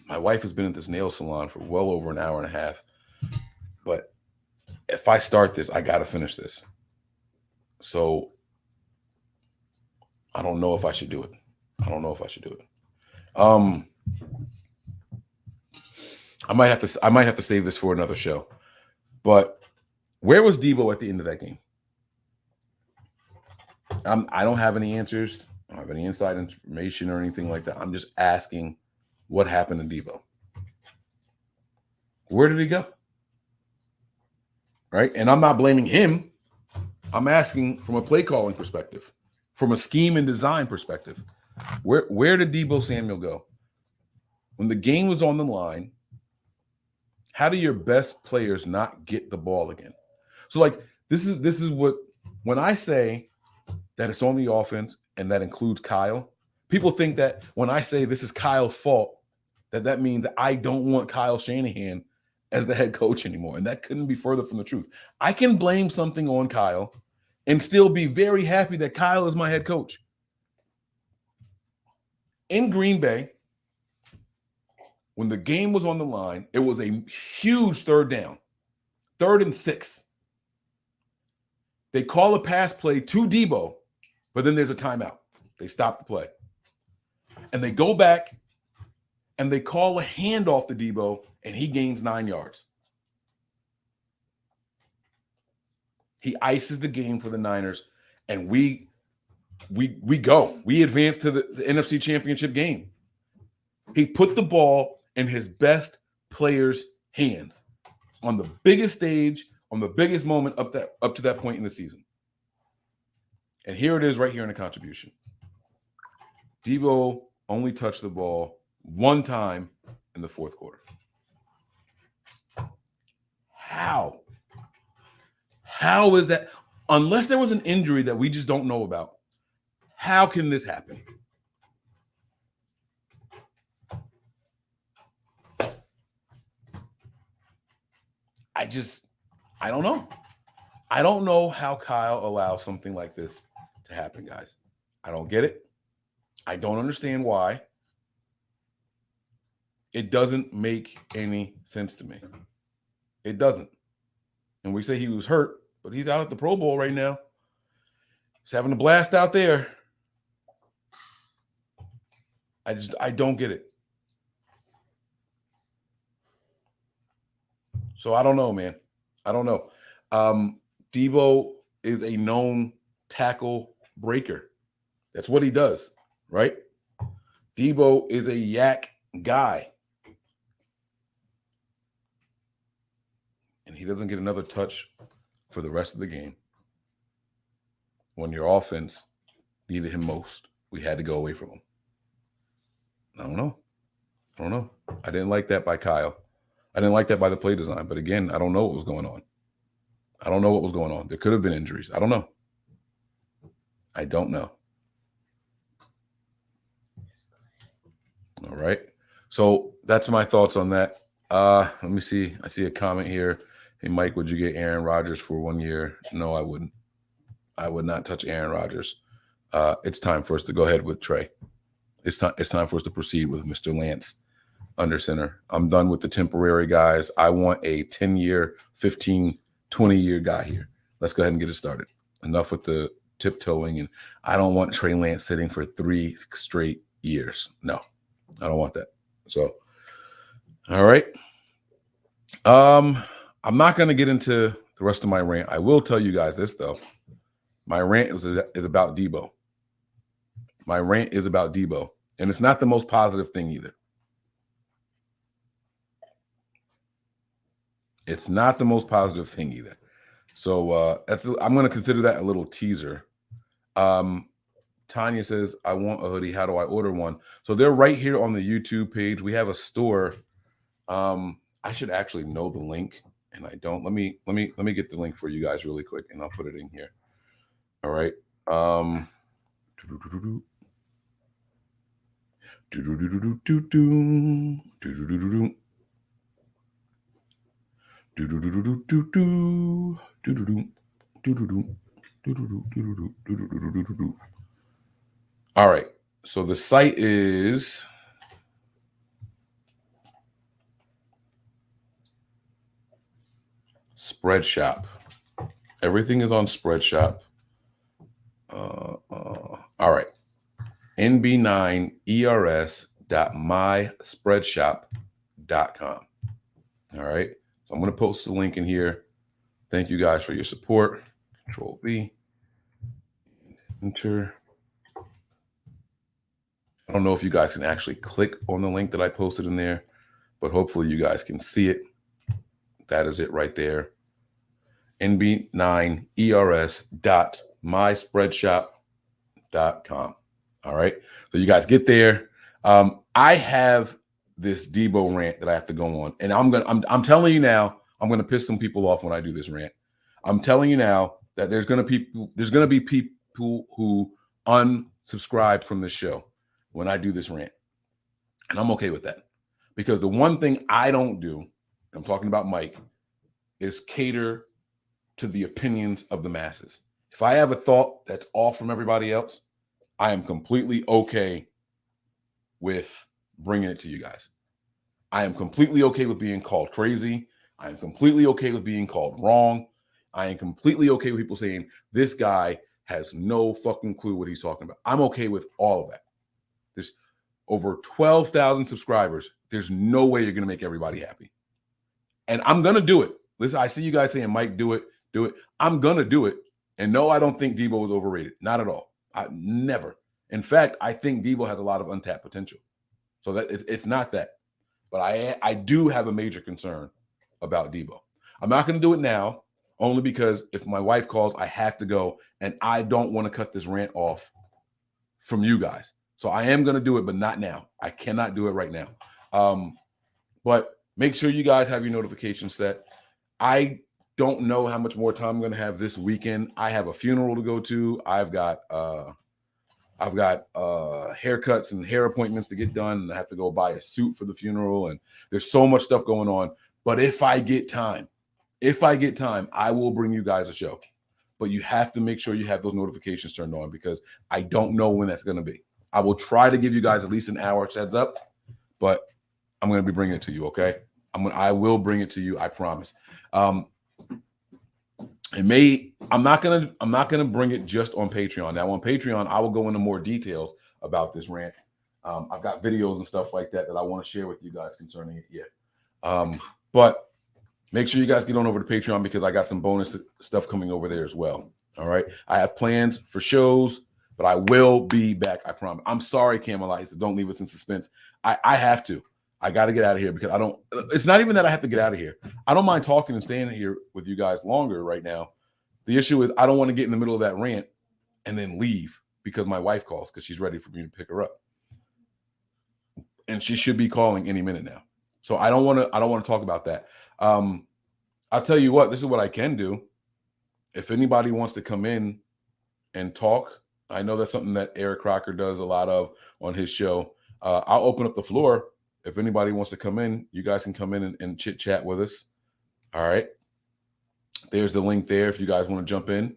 wife has been at this nail salon for well over an hour and a half. But if I start this, I got to finish this. So I don't know if I should do it. I might have to save this for another show. But where was Deebo at the end of that game? I don't have any answers. I don't have any inside information or anything like that. I'm just asking what happened to Deebo. Where did he go? Right? And I'm not blaming him. I'm asking from a play calling perspective, from a scheme and design perspective. Where did Deebo Samuel go? When the game was on the line, how do your best players not get the ball again? So, like, this is what, when I say that it's on the offense and that includes Kyle, people think that when I say this is Kyle's fault, that means that I don't want Kyle Shanahan as the head coach anymore. And that couldn't be further from the truth. I can blame something on Kyle and still be very happy that Kyle is my head coach. In Green Bay, when the game was on the line, it was a huge third down, 3rd and 6. They call a pass play to Deebo, but then there's a timeout. They stop the play. And they go back and they call a handoff to Deebo, and he gains 9 yards. He ices the game for the Niners, and we go. We advance to the NFC Championship game. He put the ball in his best player's hands on the biggest stage, on the biggest moment up to that point in the season. And here it is right here in the contribution. Deebo only touched the ball 1 time in the 4th quarter. How? How is that? Unless there was an injury that we just don't know about, how can this happen? I don't know. I don't know how Kyle allows something like this to happen, guys. I don't get it. I don't understand why. It doesn't make any sense to me. It doesn't. And we say he was hurt, but he's out at the Pro Bowl right now. He's having a blast out there. I don't get it. So I don't know, man. I don't know. Deebo is a known tackle breaker. That's what he does, right? Deebo is a yak guy. And he doesn't get another touch for the rest of the game. When your offense needed him most, we had to go away from him. I don't know. I didn't like that by Kyle. I didn't like that by the play design. But again, I don't know what was going on. There could have been injuries. I don't know. All right. So that's my thoughts on that. Let me see. I see a comment here. Hey, Mike, would you get Aaron Rodgers for 1 year? No, I wouldn't. I would not touch Aaron Rodgers. It's time for us to go ahead with Trey. It's time for us to proceed with Mr. Lance under center. I'm done with the temporary guys. I want a 10-year, 15, 20-year guy here. Let's go ahead and get it started. Enough with the tiptoeing. And I don't want Trey Lance sitting for 3 straight years. No, I don't want that. So, all right. I'm not going to get into the rest of my rant. I will tell you guys this, though. My rant is about Deebo. And it's not the most positive thing either. So I'm going to consider that a little teaser. Tanya says, I want a hoodie. How do I order one? So they're right here on the YouTube page. We have a store. I should actually know the link, and I don't. Let me get the link for you guys really quick, and I'll put it in here. All right. All right. So the site is Spreadshop. Everything is on Spreadshop. All right. nb9ers.myspreadshop.com. All right. So I'm going to post the link in here. Thank you guys for your support. Control V. Enter. I don't know if you guys can actually click on the link that I posted in there, but hopefully you guys can see it. That is it right there. nb9ers.myspreadshop.com. All right. So you guys get there. I have this Deebo rant that I have to go on, and I'm telling you now, I'm going to piss some people off when I do this rant. I'm telling you now that there's going to be people who unsubscribe from this show when I do this rant. And I'm okay with that, because the one thing I don't do, I'm talking about Mike, is cater to the opinions of the masses. If I have a thought that's off from everybody else, I am completely okay with bringing it to you guys. I am completely okay with being called crazy. I am completely okay with being called wrong. I am completely okay with people saying this guy has no fucking clue what he's talking about. I'm okay with all of that. There's over 12,000 subscribers. There's no way you're going to make everybody happy. And I'm going to do it. Listen, I see you guys saying, Mike, do it. I'm going to do it. And no, I don't think Deebo is overrated. Not at all. I never. In fact, I think Deebo has a lot of untapped potential. So that it's not that. But I do have a major concern about Deebo. I'm not going to do it now, only because if my wife calls, I have to go, and I don't want to cut this rant off from you guys. So I am going to do it, but not now. I cannot do it right now. But make sure you guys have your notifications set. I don't know how much more time I'm going to have this weekend. I have a funeral to go to. I've got haircuts and hair appointments to get done, and I have to go buy a suit for the funeral, and there's so much stuff going on. But if I get time, I will bring you guys a show. But you have to make sure you have those notifications turned on, because I don't know when that's going to be. I will try to give you guys at least an hour heads up, but I'm going to be bringing it to you, okay? I will bring it to you, I promise. I'm not gonna bring it just on Patreon. Now on Patreon, I will go into more details about this rant. I've got videos and stuff like that I want to share with you guys concerning it yet. But make sure you guys get on over to Patreon, because I got some bonus stuff coming over there as well. All right. I have plans for shows, but I will be back. I promise. I'm sorry, Camelot. He said, don't leave us in suspense. I have to. I got to get out of here, because it's not even that I have to get out of here. I don't mind talking and staying here with you guys longer right now. The issue is I don't want to get in the middle of that rant and then leave because my wife calls, because she's ready for me to pick her up. And she should be calling any minute now. So I don't want to talk about that. I'll tell you what, this is what I can do. If anybody wants to come in and talk, I know that's something that Eric Crocker does a lot of on his show. I'll open up the floor. If anybody wants to come in, you guys can come in and chit chat with us. All right. There's the link there. If you guys want to jump in,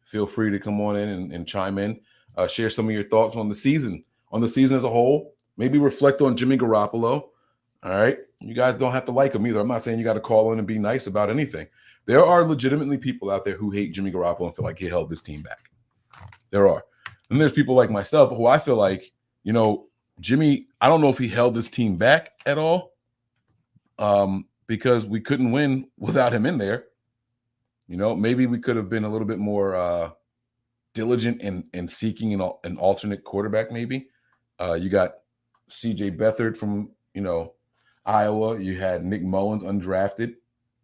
feel free to come on in and chime in. Share some of your thoughts on the season as a whole. Maybe reflect on Jimmy Garoppolo. All right. You guys don't have to like him either. I'm not saying you got to call in and be nice about anything. There are legitimately people out there who hate Jimmy Garoppolo and feel like he held this team back. There are. And there's people like myself who I feel like, Jimmy, I don't know if he held this team back at all, because we couldn't win without him in there. Maybe we could have been a little bit more diligent in seeking an alternate quarterback. Maybe you got C.J. Beathard from Iowa. You had Nick Mullins undrafted,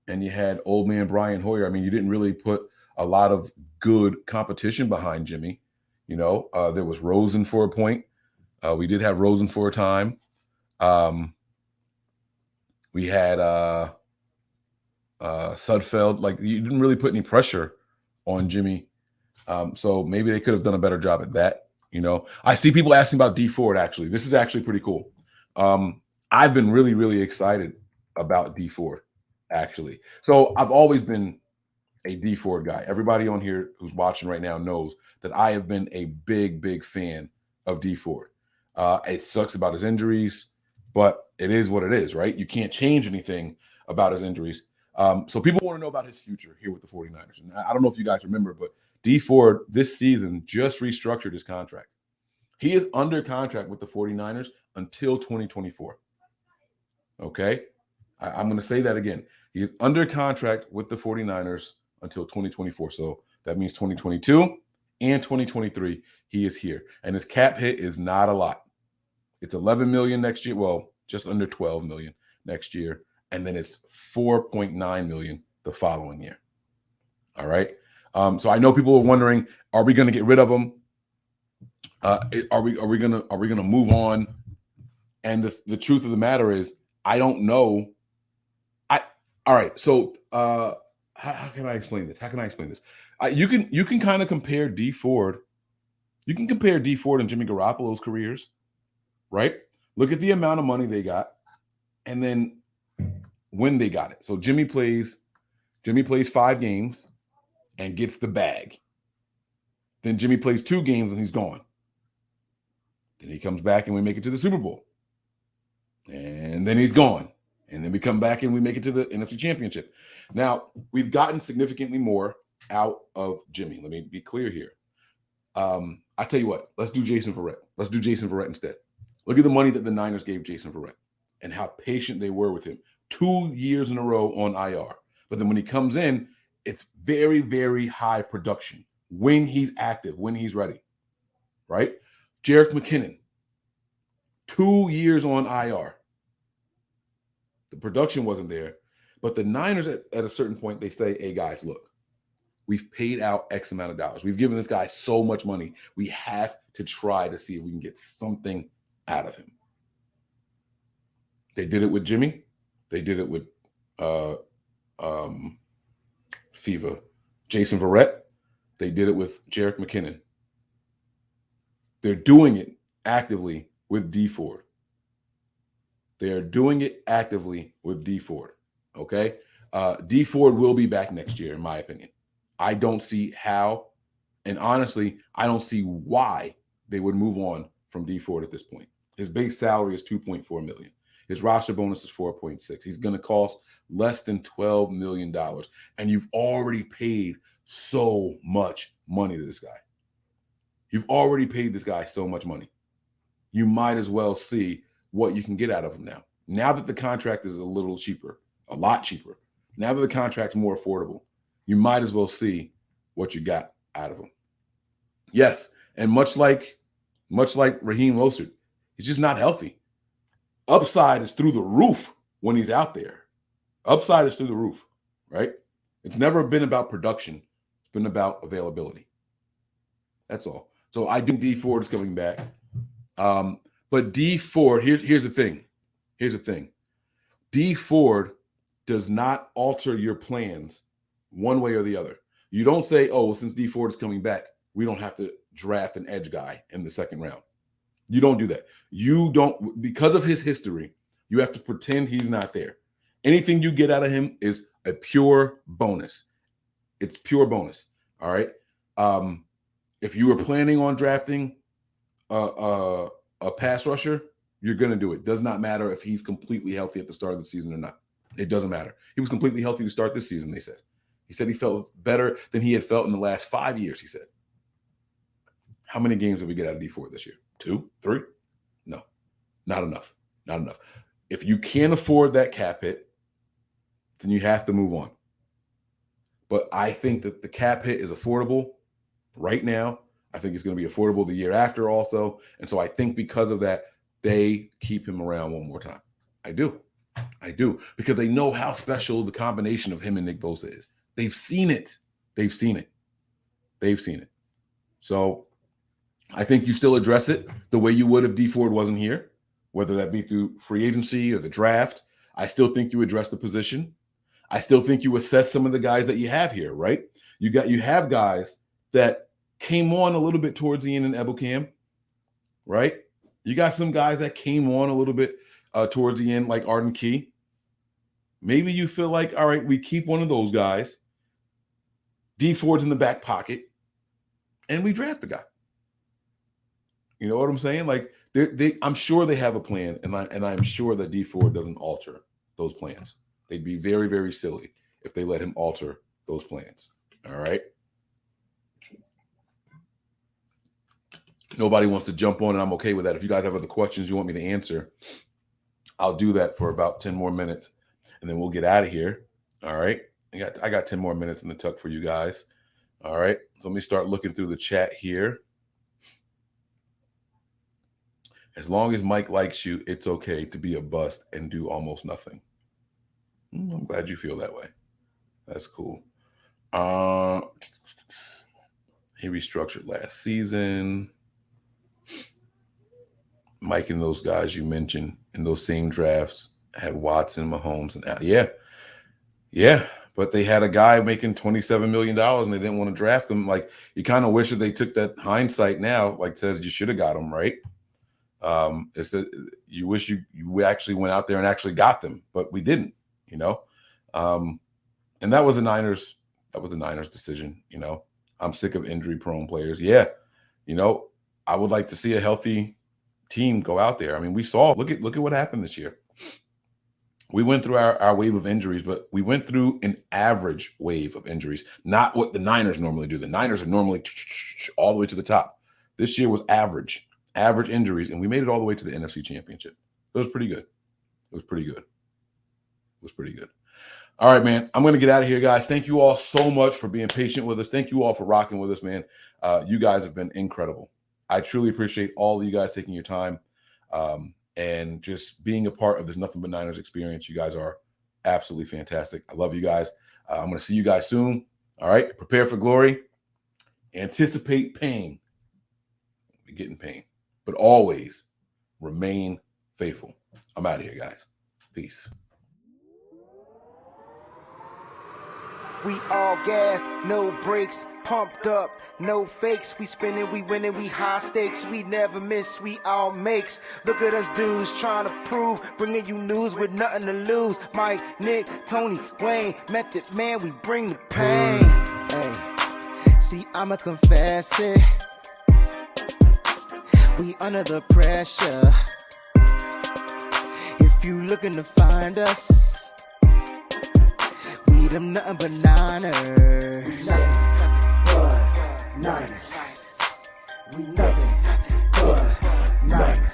and you had old man Brian Hoyer. I mean, you didn't really put a lot of good competition behind Jimmy. There was Rosen for a point. We did have Rosen for a time. We had Sudfeld. Like, you didn't really put any pressure on Jimmy. So maybe they could have done a better job at that. I see people asking about D Ford. Actually, this is actually pretty cool. I've been really, really excited about D Ford, actually. So I've always been a D Ford guy. Everybody on here who's watching right now knows that I have been a big, big fan of D Ford. It sucks about his injuries, but it is what it is, right? You can't change anything about his injuries. So people want to know about his future here with the 49ers. And I don't know if you guys remember, but D Ford this season just restructured his contract. He is under contract with the 49ers until 2024. Okay? I'm going to say that again. He is under contract with the 49ers until 2024. So that means 2022 and 2023, he is here. And his cap hit is not a lot. It's $11 million next year. Well, just under $12 million next year. And then it's $4.9 million the following year. All right. So I know people are wondering, are we going to get rid of him? Are we gonna move on? And the truth of the matter is, I don't know. All right. So how can I explain this? You can kind of compare D Ford. You can compare D Ford and Jimmy Garoppolo's careers, right? Look at the amount of money they got, and then when they got it. So Jimmy plays 5 games and gets the bag. Then Jimmy plays 2 games and he's gone. Then he comes back and we make it to the Super Bowl. And then he's gone. And then we come back and we make it to the NFC Championship. Now, we've gotten significantly more out of Jimmy. Let me be clear here. I tell you what, let's do Jason Verrett. Let's do Jason Verrett instead. Look at the money that the Niners gave Jason Verrett and how patient they were with him. 2 years in a row on IR. But then when he comes in, it's very, very high production when he's active, when he's ready, right? Jerick McKinnon, 2 years on IR. The production wasn't there, but the Niners at a certain point, they say, hey, guys, look, we've paid out X amount of dollars. We've given this guy so much money. We have to try to see if we can get something out of him. They did it with Jimmy. They did it with Jason Verrett. They did it with Jerick McKinnon. They're doing it actively with D Ford. They're doing it actively with D Ford. Okay. D Ford will be back next year, in my opinion. I don't see how, and honestly, I don't see why they would move on from D Ford at this point. His base salary is $2.4 million. His roster bonus is 4.6. He's going to cost less than $12 million. And you've already paid so much money to this guy. You've already paid this guy so much money. You might as well see what you can get out of him now. Now that the contract is a little cheaper, a lot cheaper, now that the contract's more affordable, you might as well see what you got out of him. Yes, and much like Raheem Mostert, he's just not healthy. Upside is through the roof when he's out there. Upside is through the roof, right? It's never been about production. It's been about availability. That's all. So I think D Ford is coming back. But D Ford, here's the thing. Here's the thing. D Ford does not alter your plans one way or the other. You don't say, oh, well, since D Ford is coming back, we don't have to draft an edge guy in the second round. You don't do that. You don't, because of his history, you have to pretend he's not there. Anything you get out of him is a pure bonus. It's pure bonus. All right. If you were planning on drafting a pass rusher, you're going to do it. Does not matter if he's completely healthy at the start of the season or not. It doesn't matter. He was completely healthy to start this season, they said. He said he felt better than he had felt in the last 5 years, he said. How many games did we get out of D Ford this year? 2, 3? No, not enough. Not enough. If you can't afford that cap hit, then you have to move on. But I think that the cap hit is affordable right now. I think it's going to be affordable the year after also. And so I think because of that, they keep him around one more time. I do. Because they know how special the combination of him and Nick Bosa is. They've seen it. So I think you still address it the way you would if D Ford wasn't here, whether that be through free agency or the draft. I still think you address the position. I still think you assess some of the guys that you have here, right? You have guys that came on a little bit towards the end in Ebukam, right? You got some guys that came on a little bit towards the end, like Arden Key. Maybe you feel like, all right, we keep one of those guys. D Ford's in the back pocket, and we draft the guy. You know what I'm saying? Like I'm sure they have a plan, and I'm sure that D Ford doesn't alter those plans. They'd be very, very silly if they let him alter those plans. All right. Nobody wants to jump on, and I'm okay with that. If you guys have other questions you want me to answer, I'll do that for about 10 more minutes, and then we'll get out of here. All right. I got 10 more minutes in the tuck for you guys. All right. So let me start looking through the chat here. As long as Mike likes you, it's okay to be a bust and do almost nothing. I'm glad you feel that way. That's cool. He restructured last season. Mike and those guys you mentioned in those same drafts had Watson, Mahomes, and yeah. But they had a guy making $27 million and they didn't want to draft him. Like, you kind of wish that they took that hindsight now, like says you should have got him, right? It's that you wish you actually went out there and actually got them, but we didn't, you know. And that was the Niners decision, you know. I'm sick of injury-prone players. Yeah, you know, I would like to see a healthy team go out there. I mean, we saw, look at what happened this year. We went through our wave of injuries, but we went through an average wave of injuries, not what the Niners normally do. The Niners are normally all the way to the top. This year was average injuries, and we made it all the way to the NFC Championship. It was pretty good. All right, man. I'm going to get out of here, guys. Thank you all so much for being patient with us. Thank you all for rocking with us, man. You guys have been incredible. I truly appreciate all of you guys taking your time and just being a part of this Nothing But Niners experience. You guys are absolutely fantastic. I love you guys. I'm going to see you guys soon. All right. Prepare for glory. Anticipate pain. We're getting pain. But always remain faithful. I'm out of here, guys. Peace. We all gas, no brakes, pumped up, no fakes. We spinning, we winning, we high stakes. We never miss, we all makes. Look at us dudes trying to prove, bringing you news with nothing to lose. Mike, Nick, Tony, Wayne, Method Man, we bring the pain. Hey, see, I'ma confess it. We under the pressure. If you looking to find us, we them nothing but Niners. We nothing but Niners. We nothing but Niners.